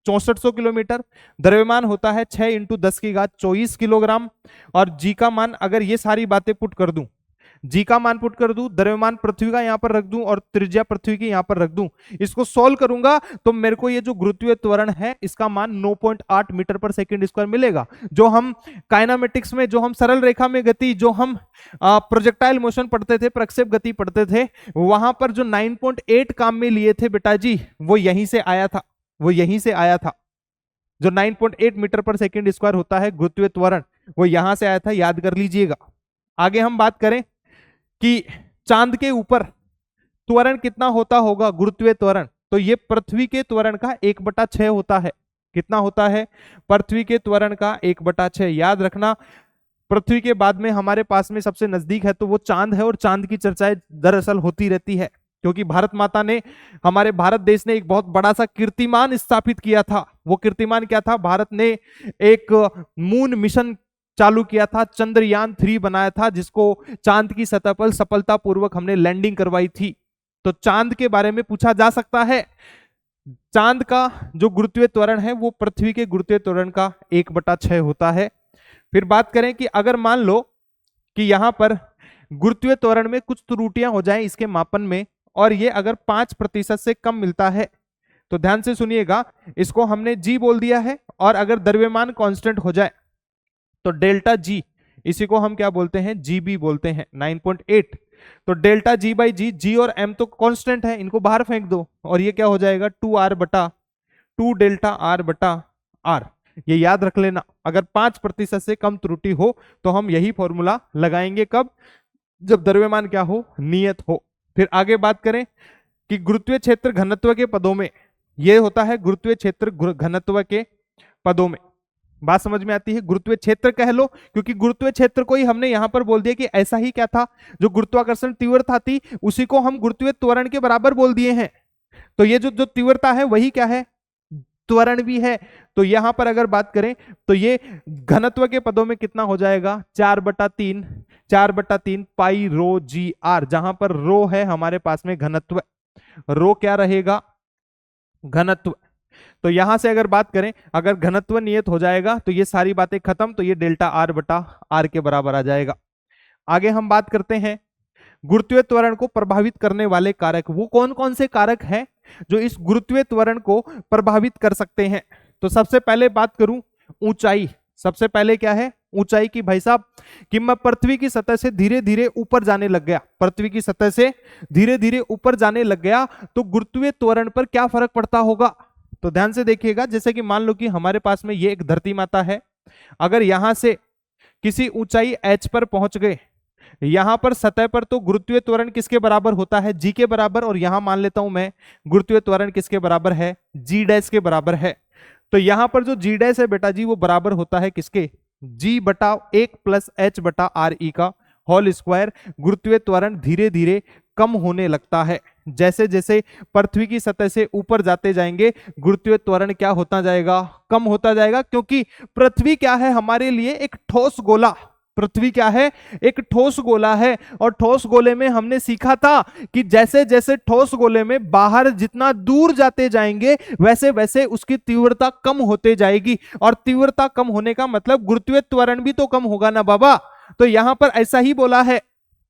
6400 किलोमीटर, द्रव्यमान होता है 6 × 10 की घात 24 किलोग्राम, और जी का मान अगर ये सारी बातें पुट कर दूं, जी का मान पुट कर दूं, द्रव्यमान पृथ्वी का यहां पर रख दूं और त्रिज्या पृथ्वी की यहां पर रख दूं, इसको सोल्व करूंगा तो मेरे को ये जो गुरुत्वीय त्वरण है इसका मान 9.8 मीटर पर सेकंड स्क्वायर मिलेगा। जो हम काइनेमेटिक्स में, जो हम सरल रेखा में गति, जो हम प्रोजेक्टाइल मोशन पढ़ते थे, प्रक्षेप गति पढ़ते थे, वहां पर जो 9.8 काम में लिए थे बेटा जी, वो यहीं से आया था, वो यहीं से आया था। जो 9.8 मीटर पर सेकंड स्क्वायर होता है गुरुत्वीय त्वरण, वो यहां से आया था, याद कर लीजिएगा। आगे हम बात करें कि चांद के ऊपर त्वरण कितना होता होगा, गुरुत्वीय त्वरण, तो ये पृथ्वी के त्वरण का 1/6 होता है। कितना होता है? पृथ्वी के त्वरण का 1/6। याद रखना, पृथ्वी के बाद में हमारे पास में सबसे नजदीक है तो वो चांद है, और चांद की चर्चाएं दरअसल होती रहती है, क्योंकि भारत माता ने, हमारे भारत देश ने एक बहुत बड़ा सा कीर्तिमान स्थापित किया था। वो कीर्तिमान क्या था? भारत ने एक मून मिशन चालू किया था, चंद्रयान 3 बनाया था, जिसको चांद की सतह पर सफलतापूर्वक हमने लैंडिंग करवाई थी। तो चांद के बारे में पूछा जा सकता है। चांद का जो गुरुत्वीय त्वरण है वो पृथ्वी के गुरुत्वीय त्वरण का 1/6 होता है। फिर बात करें कि अगर मान लो कि यहां पर गुरुत्वीय त्वरण में कुछ त्रुटियां हो जाएं इसके मापन में, और ये अगर 5% से कम मिलता है, तो ध्यान से सुनिएगा, इसको हमने जी बोल दिया है, और अगर द्रव्यमान कांस्टेंट हो जाए तो डेल्टा जी, इसी को हम क्या बोलते हैं? जीबी बोलते हैं, 9.8। तो डेल्टा जी बाई जी, जी और एम तो कांस्टेंट है, इनको बाहर फेंक दो, और ये क्या हो जाएगा? 2 डेल्टा आर बटा आर। ये याद रख लेना, अगर 5% से कम त्रुटि हो तो हम यही फॉर्मूला लगाएंगे। कब? जब द्रव्यमान क्या हो? नियत हो। फिर आगे बात करें कि गुरुत्वीय क्षेत्र घनत्व के पदों में, ये होता है गुरुत्वीय क्षेत्र घनत्व के पदों में। बात समझ में आती है? गुरुत्वीय क्षेत्र कह लो, क्योंकि गुरुत्वीय क्षेत्र को ही हमने यहां पर बोल दिया कि ऐसा ही क्या था, जो गुरुत्वाकर्षण तीव्रता थी उसी को हम गुरुत्वीय त्वरण के बराबर बोल दिए हैं। तो ये जो जो तीव्रता है वही क्या है? त्वरण भी है। तो यहां पर अगर बात करें तो ये घनत्व के पदों में कितना हो जाएगा? 4/3 पाई रो जी आर, जहां पर रो है हमारे पास में घनत्व, रो क्या रहेगा? घनत्व। तो यहां से अगर बात करें, अगर घनत्व नियत हो जाएगा तो ये सारी बातें खत्म, तो ये डेल्टा आर बटा आर के बराबर आ जाएगा। आगे हम बात करते हैं गुरुत्वीय त्वरण को प्रभावित करने वाले कारक। वो कौन कौन से कारक हैं जो इस गुरुत्वीय त्वरण को प्रभावित कर सकते हैं? तो सबसे पहले बात करूं ऊंचाई। सबसे पहले क्या है? ऊंचाई की। भाई साहब, कि मैं पृथ्वी की सतह से धीरे धीरे ऊपर जाने लग गया, पृथ्वी की सतह से धीरे धीरे ऊपर जाने लग गया, तो गुरुत्वीय त्वरण पर क्या फर्क पड़ता होगा? तो ध्यान से देखिएगा, जैसे कि मान लो कि हमारे पास में ये एक धरती माता है, अगर यहां से किसी ऊंचाई h पर पहुंच गए, यहां पर सतह पर, तो गुरुत्वीय त्वरण किसके बराबर होता है? g के बराबर। और यहां मान लेता हूं मैं गुरुत्वीय त्वरण किसके बराबर है? g डैश के बराबर है। तो यहां पर जो g डैश है बेटा जी, वो बराबर होता है किसके? g बटा 1 प्लस h बटा आर ई का होल स्क्वायर। गुरुत्वीय त्वरण धीरे धीरे कम होने लगता है, जैसे जैसे पृथ्वी की सतह से ऊपर जाते जाएंगे गुरुत्वीय त्वरण क्या होता जाएगा? कम होता जाएगा, क्योंकि पृथ्वी क्या है हमारे लिए? एक ठोस गोला। पृथ्वी क्या है? एक ठोस गोला है, और ठोस गोले में हमने सीखा था कि जैसे जैसे ठोस गोले में बाहर जितना दूर जाते जाएंगे वैसे वैसे उसकी तीव्रता कम होते जाएगी, और तीव्रता कम होने का मतलब गुरुत्वीय त्वरण भी तो कम होगा ना बाबा। तो यहां पर ऐसा ही बोला है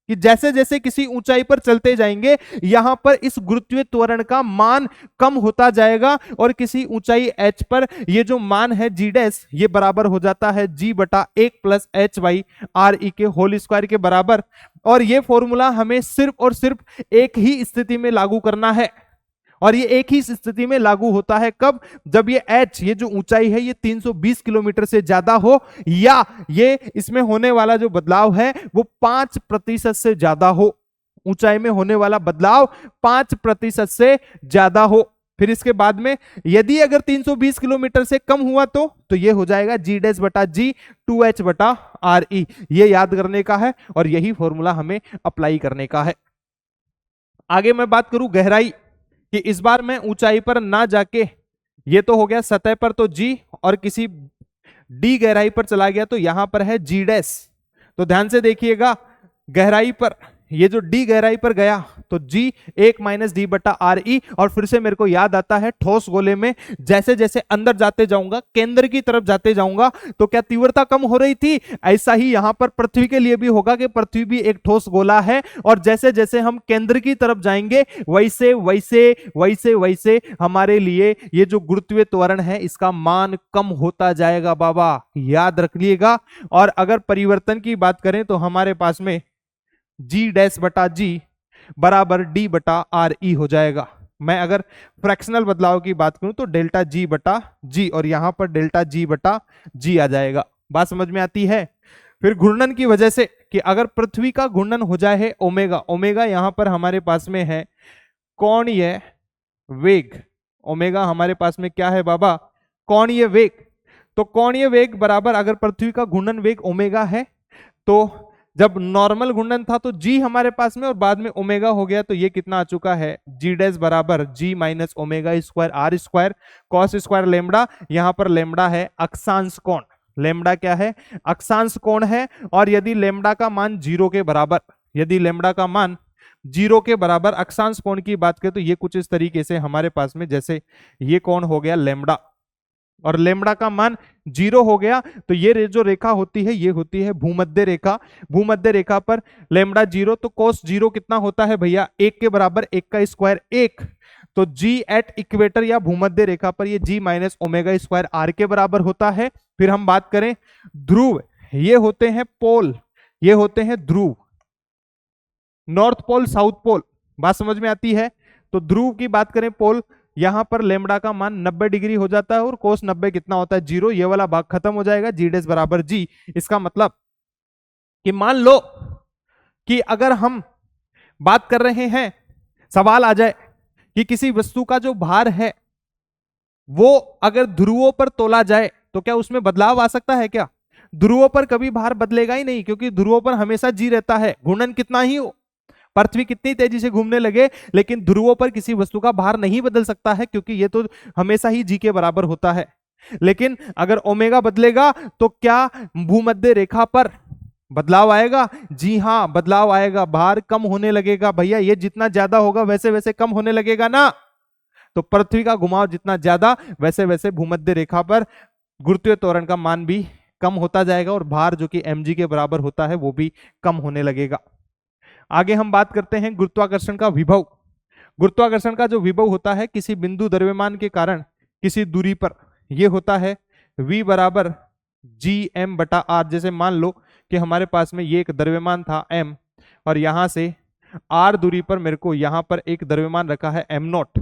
कि जैसे जैसे किसी ऊंचाई पर चलते जाएंगे यहां पर इस गुरुत्वीय त्वरण का मान कम होता जाएगा, और किसी ऊंचाई h पर ये जो मान है g डैश, ये बराबर हो जाता है g बटा 1 plus h by R E के होल स्क्वायर के बराबर। और ये फॉर्मूला हमें सिर्फ और सिर्फ एक ही स्थिति में लागू करना है, और ये एक ही स्थिति में लागू होता है। कब? जब ये h, ये जो ऊंचाई है, ये 320 किलोमीटर से ज्यादा हो, या ये इसमें होने वाला जो बदलाव है वो 5% से ज्यादा हो। ऊंचाई में होने वाला बदलाव 5% से ज्यादा हो। फिर इसके बाद में यदि अगर 320 किलोमीटर से कम हुआ तो ये हो जाएगा g डैश बटा g 2h बटा आर ई। ये याद करने का है, और यही फॉर्मूला हमें अप्लाई करने का है। आगे मैं बात करूं गहराई कि इस बार मैं ऊंचाई पर ना जाके, ये तो हो गया सतह पर तो g, और किसी d गहराई पर चला गया तो यहां पर है g डैश। तो ध्यान से देखिएगा, गहराई पर ये जो डी गहराई पर गया तो जी 1 माइनस डी बटा आर ई। और फिर से मेरे को याद आता है ठोस गोले में जैसे जैसे अंदर जाते जाऊंगा, केंद्र की तरफ जाते जाऊंगा, तो क्या तीव्रता कम हो रही थी? ऐसा ही यहां पर पृथ्वी के लिए भी होगा कि पृथ्वी भी एक ठोस गोला है, और जैसे जैसे हम केंद्र की तरफ जाएंगे वैसे वैसे वैसे वैसे हमारे लिए ये जो गुरुत्वीय त्वरण है इसका मान कम होता जाएगा बाबा, याद रखिएगा। और अगर परिवर्तन की बात करें तो हमारे पास में जी डैश बटा जी बराबर डी बटा आर ई हो जाएगा। मैं अगर फ्रैक्शनल बदलाव की बात करूं तो डेल्टा जी बटा जी, और यहां पर डेल्टा जी बटा जी आ जाएगा। बात समझ में आती है? फिर घूर्णन की वजह से कि अगर पृथ्वी का घूर्णन हो जाए है ओमेगा, ओमेगा यहां पर हमारे पास में है कोणीय वेग। ओमेगा हमारे पास में क्या है बाबा? कोणीय वेग। तो कोणीय वेग बराबर अगर पृथ्वी का घूर्णन वेग ओमेगा है, तो जब नॉर्मल घूर्णन था तो जी हमारे पास में और बाद में ओमेगा हो गया, तो ये कितना आ चुका है? जी डैश बराबर G minus omega square R square cos square lambda. यहां पर लेमडा है अक्षांश कोण। लेमडा क्या है? अक्षांश कोण है। और यदि लेमडा का मान 0 के बराबर, यदि लेमडा का मान 0 के बराबर अक्षांश कोण की बात करें तो ये कुछ इस तरीके से हमारे पास में, जैसे ये कोण हो गया लेमडा, और लेमडा का मान 0 हो गया, तो ये जो रेखा होती है ये होती है भूमध्य रेखा। भूमध्य रेखा पर लेमडा 0, तो कोस 0 कितना होता है भैया? 1 के बराबर, 1 का स्क्वायर 1। तो जी एट इक्वेटर या भूमध्य रेखा पर ये जी माइनस ओमेगा स्क्वायर आर के बराबर होता है। फिर हम बात करें ध्रुव, ये होते हैं पोल, ये होते हैं ध्रुव, नॉर्थ पोल साउथ पोल। बात समझ में आती है? तो ध्रुव की बात करें पोल, यहां पर लेमडा का मान 90 डिग्री हो जाता है और कोस 90 कितना होता है? 0। ये वाला भाग खत्म हो जाएगा, जी डैश बराबर जी। इसका मतलब कि मान लो कि अगर हम बात कर रहे हैं, सवाल आ जाए कि किसी वस्तु का जो भार है वो अगर ध्रुवों पर तोला जाए तो क्या उसमें बदलाव आ सकता है क्या? ध्रुवों पर कभी भार बदलेगा ही नहीं, क्योंकि ध्रुवों पर हमेशा जी रहता है, घूर्णन कितना ही हो, पृथ्वी कितनी तेजी से घूमने लगे, लेकिन ध्रुवों पर किसी वस्तु का भार नहीं बदल सकता है, क्योंकि ये तो हमेशा ही जी के बराबर होता है। लेकिन अगर ओमेगा बदलेगा तो क्या भूमध्य रेखा पर बदलाव आएगा? जी हां, बदलाव आएगा, भार कम होने लगेगा भैया। ये जितना ज्यादा होगा वैसे वैसे कम होने लगेगा ना। तो पृथ्वी का घुमाव जितना ज्यादा वैसे वैसे भूमध्य रेखा पर गुरुत्वीय त्वरण का मान भी कम होता जाएगा, और भार जो कि mg के बराबर होता है वो भी कम होने लगेगा। आगे हम बात करते हैं गुरुत्वाकर्षण का विभव। गुरुत्वाकर्षण का जो विभव होता है किसी बिंदु द्रव्यमान के कारण किसी दूरी पर, ये होता है v बराबर जी एम बटा आर। जैसे मान लो कि हमारे पास में ये एक द्रव्यमान था m, और यहां से r दूरी पर मेरे को यहां पर एक द्रव्यमान रखा है m नॉट,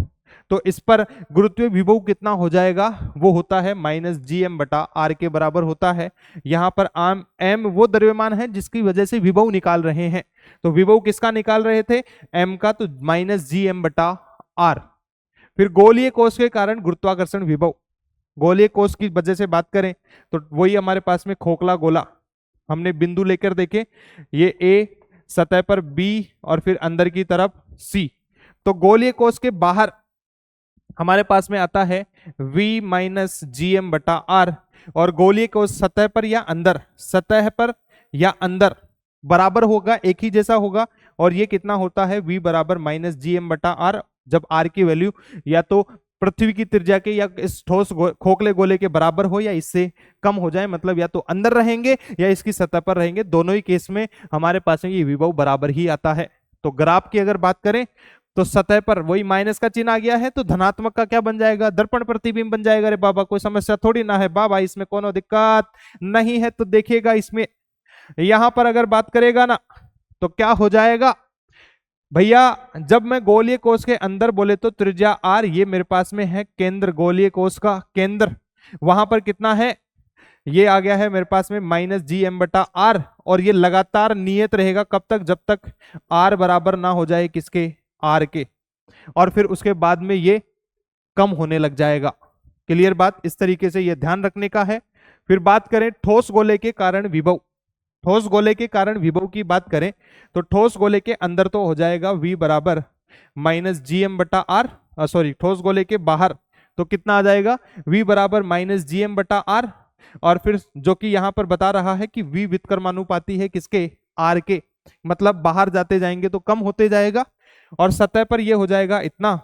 तो इस पर गुरुत्वीय विभव कितना हो जाएगा? वो होता है माइनस जी एम बटा आर के बराबर होता है। यहां पर m वो द्रव्यमान है जिसकी वजह से विभव निकाल रहे हैं, तो विभव किसका निकाल रहे थे? m का, तो माइनस जी एम बटा आर। फिर गोलीय कोष के कारण गुरुत्वाकर्षण विभव, गोलीय कोष की वजह से बात करें तो वही हमारे पास में खोखला गोला, हमने बिंदु लेकर देखे, ये A, सतह पर B और फिर अंदर की तरफ C। तो गोलीय कोष के बाहर हमारे पास में आता है V माइनस जी एम बटा आर, और गोलीय कोष सतह पर या अंदर, सतह पर या अंदर बराबर होगा, एक ही जैसा होगा, और ये कितना होता है? V बराबर माइनस जी एम बटा आर, जब R की वैल्यू या तो पृथ्वी की त्रिज्या के या इस ठोस खोखले गोले के बराबर हो या इससे कम हो जाए, मतलब या तो अंदर रहेंगे या इसकी सतह पर रहेंगे, दोनों ही केस में हमारे पास में ये विभव बराबर ही आता है। तो ग्राफ की अगर बात करें तो सतह पर वही माइनस का चिन्ह आ गया है, तो धनात्मक का क्या बन जाएगा? दर्पण प्रतिबिंब बन जाएगा। अरे बाबा कोई समस्या थोड़ी ना है बाबा, इसमें कोनो दिक्कत नहीं है। तो देखिएगा इसमें यहां पर अगर बात करेगा ना तो क्या हो जाएगा भैया? जब मैं गोलीय कोष के अंदर बोले तो त्रिज्या आर, ये मेरे पास में है केंद्र, गोलीय कोष का केंद्र, वहां पर कितना है? ये आ गया है मेरे पास में माइनस जी एम बटा आर, और ये लगातार नियत रहेगा कब तक? जब तक आर बराबर ना हो जाए किसके? आर के, और फिर उसके बाद में ये कम होने लग जाएगा। क्लियर बात? इस तरीके से ये ध्यान रखने का है। फिर बात करें ठोस गोले के कारण विभव, ठोस गोले के कारण विभव की बात करें तो ठोस गोले के अंदर तो हो जाएगा V बराबर माइनस जी एम बटा आर, सॉरी ठोस गोले के बाहर तो कितना आ जाएगा? V बराबर माइनस जी एम बटा आर, और फिर जो कि यहां पर बता रहा है कि V व्युत्क्रमानुपाती है किसके? R के, मतलब बाहर जाते जाएंगे तो कम होते जाएगा, और सतह पर ये हो जाएगा इतना।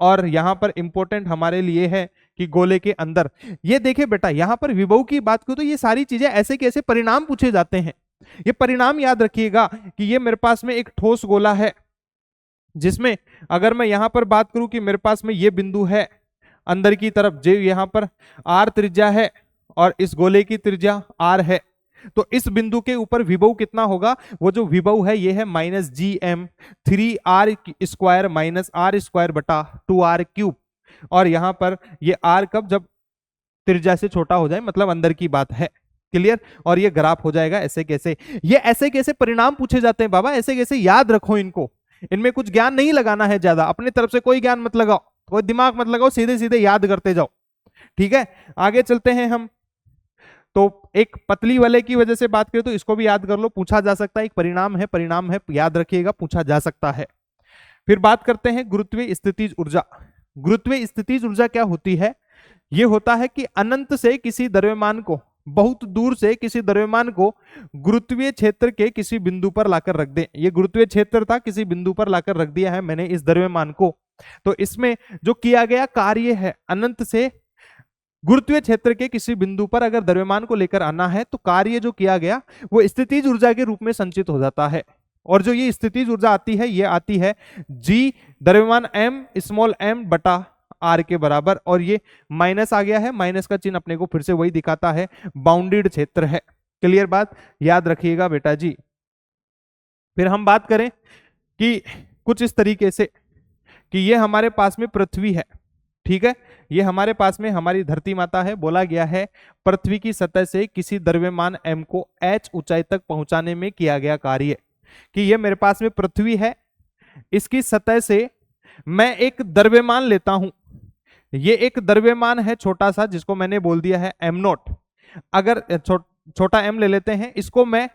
और यहाँ पर इंपॉर्टेंट हमारे लिए है कि गोले के अंदर, ये देखिए बेटा यहाँ पर विभव की बात करूं तो ये सारी चीजें ऐसे कैसे परिणाम पूछे जाते हैं। ये परिणाम याद रखिएगा कि ये मेरे पास में एक ठोस गोला है, जिसमें अगर मैं यहां पर बात करूं कि मेरे पास में ये बिंदु है अंदर की तरफ, जो यहां पर आर त्रिज्या है और इस गोले की त्रिज्या आर है, तो इस बिंदु के ऊपर विभव कितना होगा, वो जो विभव है ये है -GM 3R² माइनस R² बटा 2R³। और यहां पर ये R कब, जब त्रिज्या से छोटा हो जाए, मतलब अंदर की बात है। क्लियर। और ये ग्राफ हो जाएगा ऐसे कैसे। ये ऐसे कैसे परिणाम पूछे जाते हैं बाबा, ऐसे कैसे याद रखो इनको, इनमें कुछ ज्ञान नहीं लगाना है ज्यादा, अपनी तरफ से कोई ज्ञान मत लगाओ, कोई दिमाग मत लगाओ, सीधे सीधे याद करते जाओ। ठीक है, आगे चलते हैं हम। तो एक पतली वलय की वजह से बात करें तो इसको भी याद कर लो, पूछा जा सकता है, एक परिणाम है, याद रखिएगा, पूछा जा सकता है। फिर बात करते हैं गुरुत्वीय स्थितिज ऊर्जा। गुरुत्वीय स्थितिज ऊर्जा क्या होती है, यह होता है कि अनंत से किसी द्रव्यमान को, बहुत दूर से किसी द्रव्यमान को गुरुत्वीय क्षेत्र के किसी बिंदु पर लाकर रख दें। ये गुरुत्वीय क्षेत्र था, किसी बिंदु पर लाकर रख दिया है मैंने इस द्रव्यमान को। तो इसमें जो किया गया कार्य है, अनंत से गुरुत्वीय क्षेत्र के किसी बिंदु पर अगर द्रव्यमान को लेकर आना है, तो कार्य जो किया गया वो स्थितिज ऊर्जा के रूप में संचित हो जाता है। और जो ये स्थितिज ऊर्जा आती है, ये आती है जी द्रव्यमान m स्मॉल m बटा आर के बराबर। और ये माइनस आ गया है, माइनस का चिन्ह अपने को फिर से वही दिखाता है, बाउंडेड क्षेत्र है। क्लियर बात, याद रखिएगा बेटा जी। फिर हम बात करें कि कुछ इस तरीके से कि ये हमारे पास में पृथ्वी है, ठीक है, ये हमारे पास में हमारी धरती माता है। बोला गया है पृथ्वी की सतह से किसी द्रव्यमान m को h ऊंचाई तक पहुंचाने में किया गया कार्य, कि ये मेरे पास में पृथ्वी है, इसकी सतह से मैं एक द्रव्यमान लेता हूं, ये एक द्रव्यमान है छोटा सा, जिसको मैंने बोल दिया है m0। अगर छोटा m ले लेते हैं, इसको मैं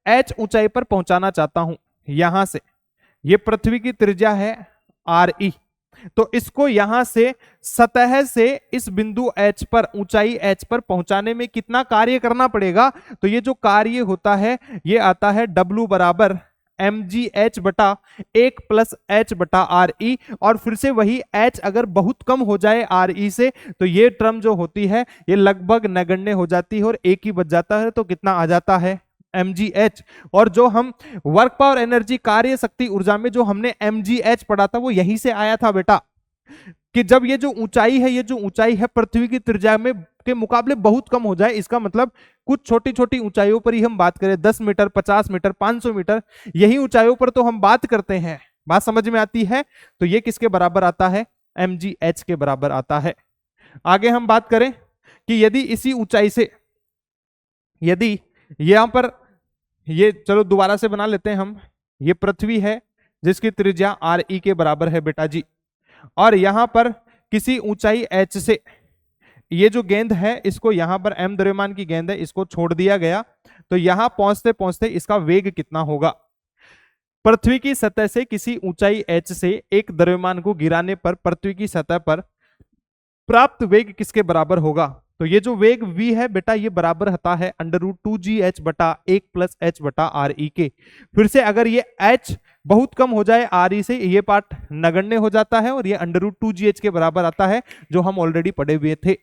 h ऊंचाई पर पहुंचाना चाहता हूं यहां से, ये पृथ्वी की त्रिज्या है RE। तो इसको यहां से सतह से इस बिंदु H पर, ऊंचाई H पर पहुंचाने में कितना कार्य करना पड़ेगा, तो ये जो कार्य होता है ये आता है W बराबर mgh बटा 1 प्लस h बटा RE। और फिर से वही h अगर बहुत कम हो जाए RE से, तो ये टर्म जो होती है ये लगभग नगण्य हो जाती है और एक ही बच जाता है, तो कितना आ जाता है mgh। और जो हम वर्क पावर एनर्जी कार्य शक्ति ऊर्जा में जो हमने mgh पढ़ा था, वो यहीं से आया था बेटा, कि जब ये जो ऊंचाई है, ये जो ऊंचाई है पृथ्वी की त्रिज्या में के मुकाबले बहुत कम हो जाए, इसका मतलब कुछ छोटी छोटी ऊंचाइयों पर ही हम बात करें, 10 मीटर, 50 मीटर, 500 मीटर, यही ऊंचाइयों पर तो हम बात करते हैं। बात समझ में आती है। तो ये किसके बराबर आता है, mgh के बराबर आता है। आगे हम बात करें कि यदि इसी ऊंचाई से, यदि यहां पर ये, चलो दोबारा से बना लेते हैं हम, ये पृथ्वी है जिसकी त्रिज्या RE के बराबर है बेटा जी, और यहां पर किसी ऊंचाई h से ये जो गेंद है, इसको यहां पर m द्रव्यमान की गेंद है, इसको छोड़ दिया गया, तो यहां पहुंचते पहुंचते इसका वेग कितना होगा। पृथ्वी की सतह से किसी ऊंचाई h से एक द्रव्यमान को गिराने पर पृथ्वी की सतह पर प्राप्त वेग किसके बराबर होगा। तो ये जो वेग v है बेटा, ये बराबर होता है √2gh बटा 1 प्लस h बटा RE के। फिर से अगर ये h बहुत कम हो जाए RE से, ये पार्ट नगण्य हो जाता है और ये √2gh के बराबर आता है, जो हम ऑलरेडी पढ़े हुए थे।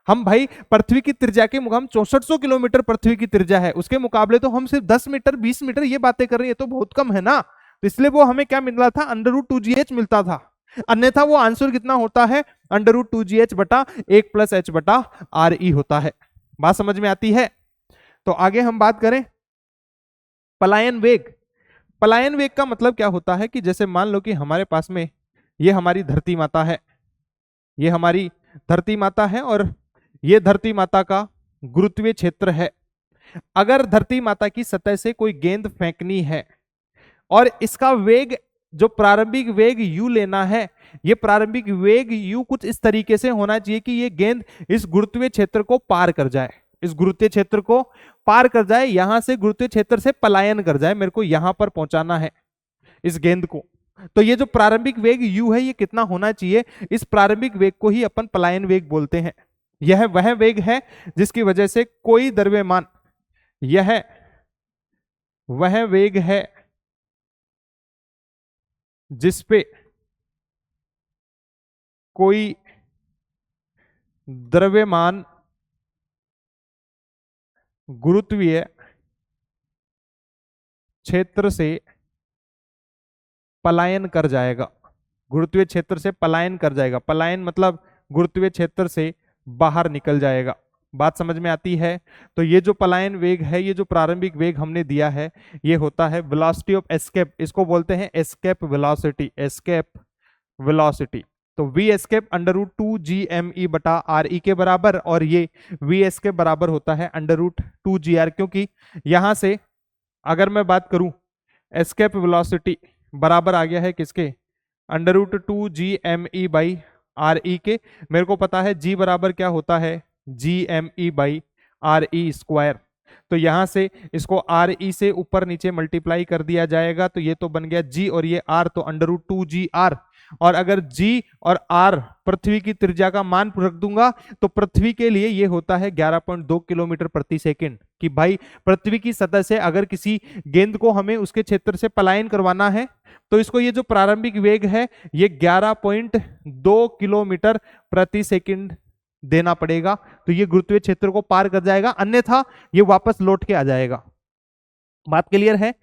हम भाई पृथ्वी की त्रिज्या के मुकाबले 6400 किलोमीटर पृथ्वी की त्रिज्या है, उसके मुकाबले तो हम सिर्फ 10 मीटर 20 मीटर ये बातें कर रहे हैं, तो बहुत कम है ना। तो इसलिए वो हमें क्या मिल रहा था, √2gh मिलता था, अन्यथा वो आंसर कितना होता है, √2gh बटा 1 प्लस h बटा RE होता है। बात समझ में आती है। तो आगे हम बात करें पलायन वेग। पलायन वेग का मतलब क्या होता है कि जैसे मान लो कि हमारे पास में ये हमारी धरती माता है, ये हमारी धरती माता है और ये धरती माता का गुरुत्वीय क्षेत्र है। अगर धरती माता की सतह से कोई गेंद फेंकनी है और इसका वेग, जो प्रारंभिक वेग u लेना है, ये प्रारंभिक वेग u कुछ इस तरीके से होना चाहिए कि ये गेंद इस गुरुत्वीय क्षेत्र को पार कर जाए, इस गुरुत्वीय क्षेत्र को पार कर जाए, यहां से गुरुत्वीय क्षेत्र से पलायन कर जाए, मेरे को यहां पर पहुंचाना है इस गेंद को। तो ये जो प्रारंभिक वेग u है, ये कितना होना चाहिए, इस प्रारंभिक वेग को ही अपन पलायन वेग बोलते हैं। यह वह वेग है जिसकी वजह से कोई द्रव्यमान, यह वह वेग है जिस पे कोई द्रव्यमान गुरुत्वीय क्षेत्र से पलायन कर जाएगा। गुरुत्वीय क्षेत्र से पलायन कर जाएगा। पलायन मतलब गुरुत्वीय क्षेत्र से बाहर निकल जाएगा। बात समझ में आती है? तो ये जो पलायन वेग है, ये जो प्रारंभिक वेग हमने दिया है, ये होता है वेलोसिटी ऑफ एस्केप। इसको बोलते हैं एस्केप वेलोसिटी। Escape velocity. तो वी एस्केप अंडर रूट 2 बटा आर ई के बराबर, और ये वी एस्केप बराबर होता है अंडर रूट 2 क्योंकि यहां से अगर मैं बात करूं एस्केप वेलोसिटी बराबर आ गया है किसके? Under root 2 by R E के। मेरे को पता है जी बराबर क्या होता है? By R E square. तो यहां से इसको आर ई से ऊपर नीचे मल्टीप्लाई कर दिया जाएगा, तो ये तो बन गया जी और ये आर, तो अंडर रूट 2 और अगर जी और आर पृथ्वी की त्रिज्या का मान रख दूंगा तो पृथ्वी के लिए ये होता है 11.2 किलोमीटर प्रति सेकंड। कि भाई पृथ्वी की सतह से अगर किसी गेंद को हमें उसके क्षेत्र से पलायन करवाना है तो इसको ये जो प्रारंभिक वेग है ये 11.2 किलोमीटर प्रति सेकंड देना पड़ेगा, तो ये गुरुत्वीय क्षेत्र को पार कर जाएगा, अन्यथा ये वापस लौट के आ जाएगा। बात क्लियर है?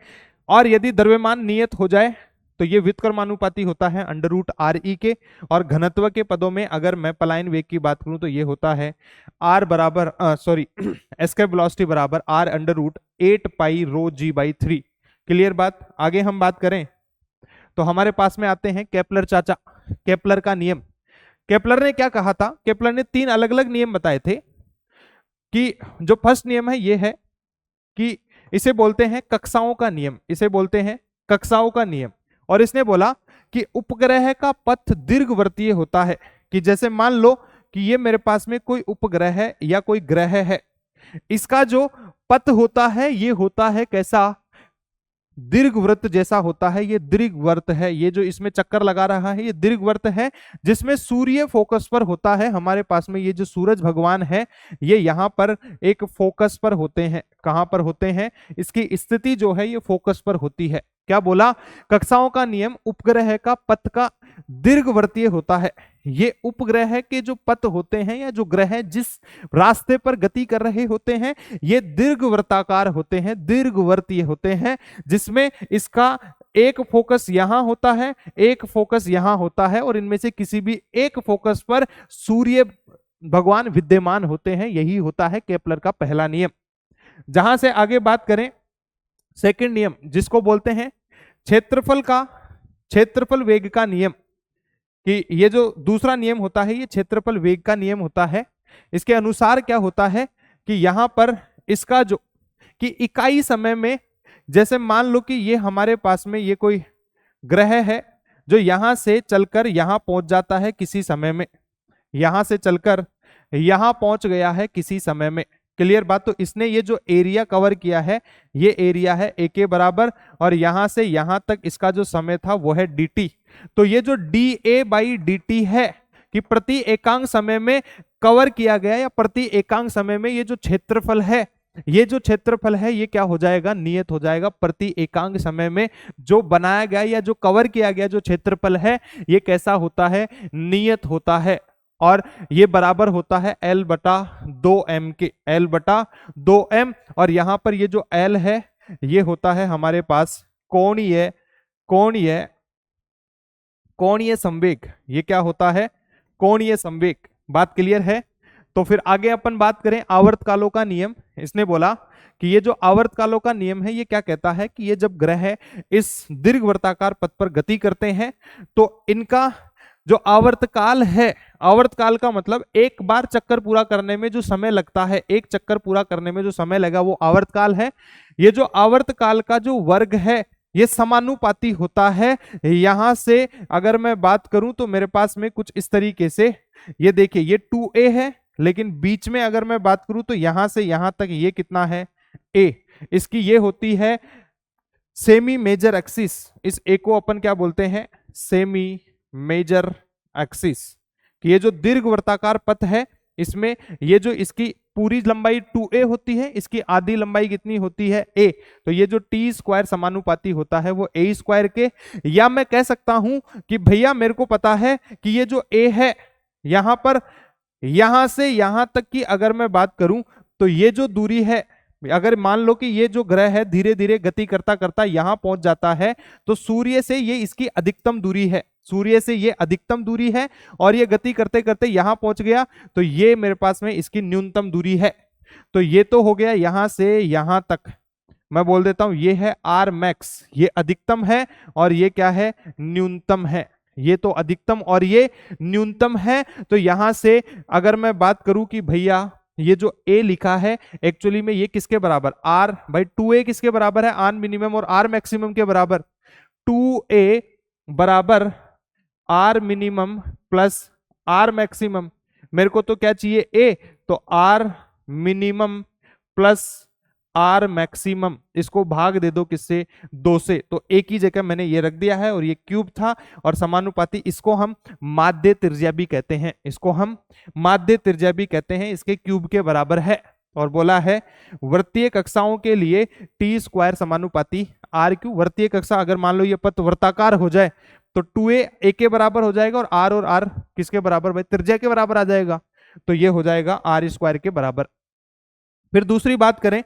और यदि द्रव्यमान नियत हो जाए तो ये व्युत्क्रमानुपाती होता है अंडर रूट आर ई के, और घनत्व के पदों में अगर मैं पलायन वेग की बात करूं तो ये होता है आर बराबर एस्केप वेलोसिटी बराबर R under root 8 pi rho g by 3। Clear बात? आगे हम बात करें तो हमारे पास में आते हैं केपलर चाचा। केपलर का नियम। केपलर ने क्या कहा था? केपलर ने 3 अलग अलग नियम बताए थे कि जो फर्स्ट नियम है ये है कि इसे बोलते हैं कक्षाओं का नियम। इसे बोलते हैं कक्षाओं का नियम। और इसने बोला कि उपग्रह का पथ दीर्घवृत्तीय होता है। कि जैसे मान लो कि ये मेरे पास में कोई उपग्रह है या कोई ग्रह है, इसका जो पथ होता है ये होता है कैसा? दीर्घवृत्त जैसा होता है। ये दीर्घवृत्त है। ये जो इसमें चक्कर लगा रहा है ये दीर्घवृत्त है, जिसमें सूर्य फोकस पर होता है। हमारे पास में ये जो सूरज भगवान है ये यहाँ पर एक फोकस पर होते हैं। कहां पर होते हैं? इसकी स्थिति जो है ये फोकस पर होती है। क्या बोला? कक्षाओं का नियम उपग्रह का पथ का दीर्घवृत्तीय होता है। ये उपग्रह के जो पथ होते हैं या जो ग्रह जिस रास्ते पर गति कर रहे होते हैं ये दीर्घवृत्ताकार होते हैं, दीर्घवृत्तीय होते हैं, जिसमें इसका एक फोकस यहां होता है, एक फोकस यहां होता है, और इनमें से किसी भी एक फोकस पर सूर्य भगवान विद्यमान होते हैं। यही होता है केपलर का पहला नियम। जहां से आगे बात करें सेकंड नियम, जिसको बोलते हैं क्षेत्रफल वेग का नियम। कि ये जो दूसरा नियम होता है ये क्षेत्रफल वेग का नियम होता है। इसके अनुसार क्या होता है कि यहां पर इसका जो कि इकाई समय में, जैसे मान लो कि ये हमारे पास में ये कोई ग्रह है जो यहां से चलकर यहां पहुंच जाता है किसी समय में, यहां से चलकर यहां पहुंच गया है किसी समय में। क्लियर बात? तो इसने ये जो एरिया कवर किया है ये एरिया है ए के बराबर, और यहां से यहां तक इसका जो समय था वो है dt। तो ये जो dA बाई dt है कि प्रति एकांक समय में कवर किया गया या प्रति एकांक समय में ये जो क्षेत्रफल है, ये जो क्षेत्रफल है ये क्या हो जाएगा? नियत हो जाएगा। प्रति एकांक समय में जो बनाया गया या जो कवर किया गया जो क्षेत्रफल है ये कैसा होता है? नियत होता है। और ये बराबर होता है L बटा 2m के, L बटा 2m। और यहां पर ये जो L है ये होता है हमारे पास कोणीय संवेग। ये क्या होता है? कोणीय संवेग। बात क्लियर है? तो फिर आगे अपन बात करें आवर्तकालों का नियम। इसने बोला कि ये जो आवर्तकालों का नियम है ये क्या कहता है कि ये जब ग्रह इस दीर्घवृत्ताकार पथ पर गति करते हैं तो इनका जो आवर्तकाल है, आवर्तकाल का मतलब एक बार चक्कर पूरा करने में जो समय लगता है, एक चक्कर पूरा करने में जो समय लगा वो आवर्तकाल है। ये जो आवर्तकाल का जो वर्ग है ये समानुपाती होता है। यहां से अगर मैं बात करूं तो मेरे पास में कुछ इस तरीके से ये देखिए ये 2a है, लेकिन बीच में अगर मैं बात करूं तो यहां से यहां तक ये कितना है? a। इसकी ये होती है सेमी मेजर एक्सिस। इस a को अपन क्या बोलते हैं? Semi major axis. कि ये जो दीर्घवृत्ताकार पथ है इसमें ये जो इसकी पूरी लंबाई 2a होती है, इसकी आधी लंबाई कितनी होती है a। तो ये जो t स्क्वायर समानुपाती होता है वो a स्क्वायर के, या मैं कह सकता हूं कि भैया मेरे को पता है कि ये जो a है यहां पर, यहां से यहां तक की अगर मैं बात करूं तो ये जो दूरी है, अगर मान लो कि ये जो ग्रह है धीरे धीरे गति करता करता यहां पहुंच जाता है, तो सूर्य से ये इसकी अधिकतम दूरी है, सूर्य से ये अधिकतम दूरी है, और ये गति करते करते यहां पहुंच गया तो ये मेरे पास में इसकी न्यूनतम दूरी है। तो ये तो हो गया यहां से यहां तक, मैं बोल देता हूं ये है आर मैक्स, ये अधिकतम है और ये क्या है, न्यूनतम है। ये तो अधिकतम और ये न्यूनतम है। तो यहां से अगर मैं बात करूं कि भैया ये जो a लिखा है एक्चुअली में ये किसके बराबर, r भाई 2a किसके बराबर है, r मिनिमम और r मैक्सिमम के बराबर। 2a बराबर r minimum plus r maximum, मेरे को तो क्या चाहिए a, तो r minimum plus R maximum, इसको भाग दे दो किससे, 2 से, तो एक ही जगह मैंने ये रख दिया है और ये क्यूब था और समानुपाती, इसको हम माध्य त्रिज्या भी कहते हैं, इसको हम माध्य त्रिज्या भी कहते हैं, इसके क्यूब के बराबर है। और बोला है वृत्तीय कक्षाओं के लिए टी स्क्वायर समानुपाती आर क्यू। वृत्तीय कक्षा अगर मान लो ये पथ वृत्ताकार हो जाए तो 2a a के बराबर हो जाएगा और r किसके बराबर भाई, त्रिज्या के बराबर आ जाएगा, तो ये हो जाएगा आर स्क्वायर के बराबर। फिर दूसरी बात करें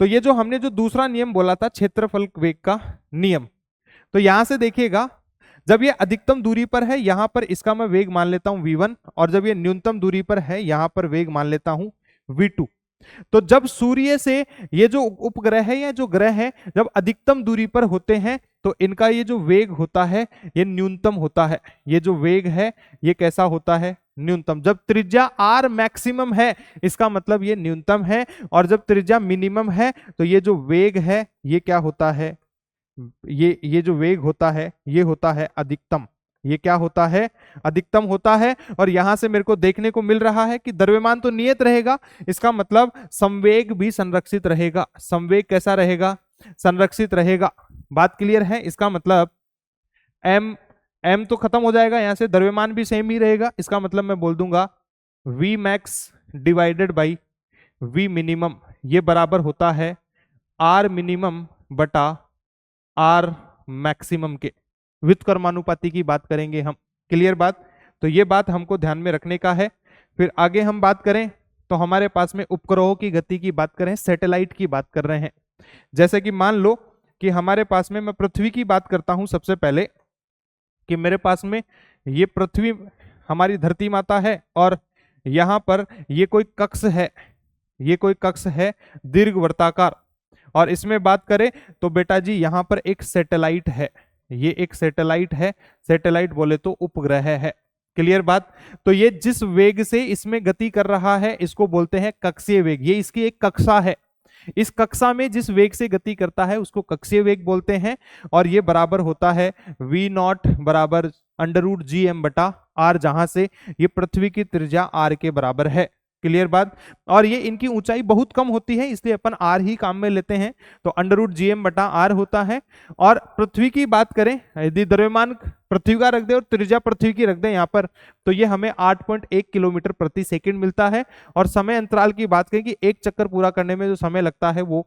तो ये जो हमने जो दूसरा नियम बोला था क्षेत्रफल वेग का नियम, तो यहां से देखिएगा जब ये अधिकतम दूरी पर है यहां पर इसका मैं वेग मान लेता हूं v1, और जब ये न्यूनतम दूरी पर है यहां पर वेग मान लेता हूं v2। तो जब सूर्य से ये जो उपग्रह है या जो ग्रह है जब अधिकतम दूरी पर होते हैं तो इनका ये जो वेग होता है ये न्यूनतम होता है, ये जो वेग है ये कैसा होता है, न्यूनतम। जब त्रिज्या r मैक्सिमम है इसका मतलब ये न्यूनतम है, और जब त्रिज्या मिनिमम है तो ये जो वेग है ये क्या होता है, ये जो वेग होता है ये होता है अधिकतम, ये क्या होता है, अधिकतम होता है। और यहां से मेरे को देखने को मिल रहा है कि द्रव्यमान तो नियत रहेगा, इसका मतलब संवेग भी संरक्षित रहेगा। संवेग कैसा रहेगा, संरक्षित रहेगा। बात क्लियर है, इसका मतलब m तो खत्म हो जाएगा यहां से, द्रव्यमान भी सेम ही रहेगा, इसका मतलब मैं बोल दूंगा v max divided by v minimum, ये बराबर होता है r मिनिमम बटा r मैक्सिमम के। व्युत्क्रमानुपाती की बात करेंगे हम, क्लियर बात, तो ये बात हमको ध्यान में रखने का है। फिर आगे हम बात करें तो हमारे पास में उपग्रहों की गति की बात करें, सैटेलाइट की बात कर रहे हैं। जैसे कि मान लो कि हमारे पास में, मैं पृथ्वी की बात करता हूं सबसे पहले, कि मेरे पास में ये पृथ्वी हमारी धरती माता है और यहां पर ये कोई कक्ष है, ये कोई कक्ष है दीर्घवृत्ताकार, और इसमें बात करें तो बेटा जी यहां पर एक सैटेलाइट है, ये एक सैटेलाइट है, सैटेलाइट बोले तो उपग्रह है, क्लियर बात। तो ये जिस वेग से इसमें गति कर रहा है इसको बोलते हैं कक्षीय वेग, ये इसकी एक कक्षा है, इस कक्षा में जिस वेग से गति करता है उसको कक्षीय वेग बोलते हैं, और ये बराबर होता है v नॉट बराबर √gm बटा r, जहां से ये पृथ्वी की त्रिज्या r के बराबर है, क्लियर बात। और ये इनकी ऊंचाई बहुत कम होती है इसलिए अपन r ही काम में लेते हैं, तो √gm बटा r होता है। और पृथ्वी की बात करें, यदि द्रव्यमान पृथ्वी का रख दे और त्रिज्या पृथ्वी की रख दे यहाँ पर, तो ये हमें 8.1 किलोमीटर प्रति सेकंड मिलता है। और समय अंतराल की बात करें कि एक चक्कर पूरा करने में जो समय लगता है वो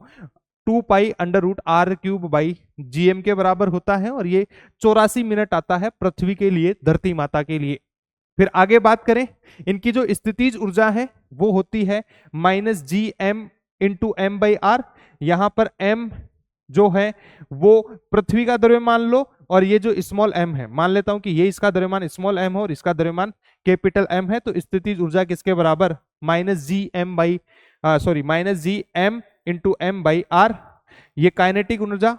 2 पाई √r³ बाई gm के बराबर होता है, और ये 84 मिनट आता है पृथ्वी के लिए, धरती माता के लिए। फिर आगे बात करें, इनकी जो स्थितिज ऊर्जा है वो होती है -gm × m/r। यहां पर m जो है वो पृथ्वी का द्रव्यमान लो, और ये जो स्मॉल m है, मान लेता हूं कि ये इसका द्रव्यमान स्मॉल m है और इसका द्रव्यमान कैपिटल M है, तो स्थितिज ऊर्जा किसके बराबर, -gm × m/r। ये काइनेटिक ऊर्जा,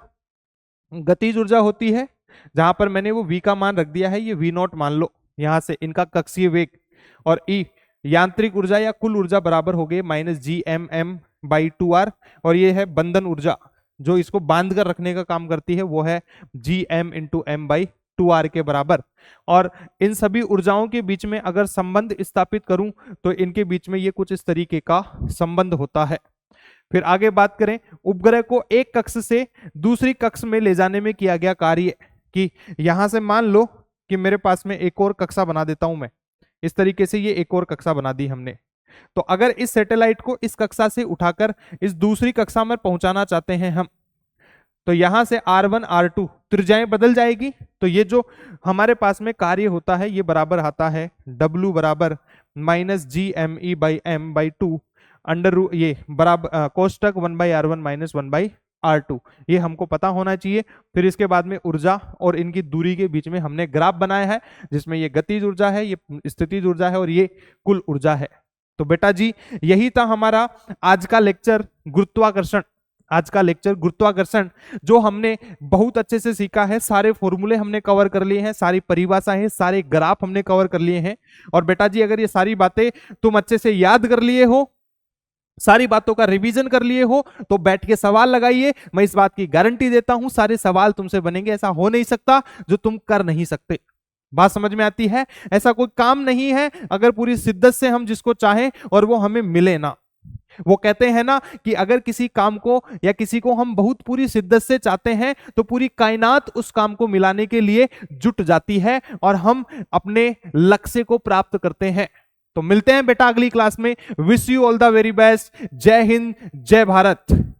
गतिज ऊर्जा होती है, जहां पर मैंने वो v का मान रख दिया है, ये v0 मान लो यहां से, इनका कक्षीय वेग। और E यांत्रिक ऊर्जा या कुल ऊर्जा बराबर हो गई -gmm/2r, और ये है बंधन ऊर्जा जो इसको बांध कर रखने का काम करती है, वो है gm × m/2r के बराबर। और इन सभी ऊर्जाओं के बीच में अगर संबंध स्थापित करूं तो इनके बीच में ये कुछ इस तरीके का संबंध होता है। फिर आगे बात करें, उपग्रह को एक कक्ष से दूसरी कक्ष में ले जाने में किया गया कार्य, कि यहां से मान लो कि मेरे पास में एक और कक्षा बना देता हूं मैं, इस तरीके से ये एक और कक्षा बना दी हमने, तो अगर इस सैटेलाइट को इस कक्षा से उठाकर इस दूसरी कक्षा में पहुंचाना चाहते हैं हम, तो यहां से R1 R2 त्रिज्याएं बदल जाएगी। तो ये जो हमारे पास में कार्य होता है ये बराबर आता है W बराबर -GME/m/2 अंडर ये बराबर कोष्टक 1/R1 - 1/R2। ये हमको पता होना चाहिए। फिर इसके बाद में ऊर्जा और इनकी दूरी के बीच में हमने ग्राफ बनाया है, जिसमें ये गतिज ऊर्जा है, ये स्थितिज ऊर्जा है और ये कुल ऊर्जा है। तो बेटा जी यही था हमारा आज का लेक्चर गुरुत्वाकर्षण। आज का लेक्चर गुरुत्वाकर्षण जो हमने बहुत अच्छे से सीखा है, सारे फॉर्मूले हमने कवर कर लिए हैं, सारी परिभाषाएं, सारे ग्राफ हमने कवर कर लिए हैं। और बेटा जी अगर ये सारी बातें तुम अच्छे से याद कर लिए हो, सारी बातों का रिवीजन कर लिए हो, तो बैठ के सवाल लगाइए। मैं इस बात की गारंटी देता हूं सारे सवाल तुमसे बनेंगे। ऐसा हो नहीं सकता जो तुम कर नहीं सकते। बात समझ में आती है? ऐसा कोई काम नहीं है अगर पूरी शिद्दत से हम जिसको चाहें और वो हमें मिले ना। वो कहते हैं ना कि अगर किसी काम को या किसी को हम बहुत पूरी शिद्दत से चाहते हैं तो पूरी कायनात उस काम को मिलाने के लिए जुट जाती है और हम अपने लक्ष्य को प्राप्त करते हैं। तो मिलते हैं बेटा अगली क्लास में। Wish you all the very best. जय हिंद, जय भारत।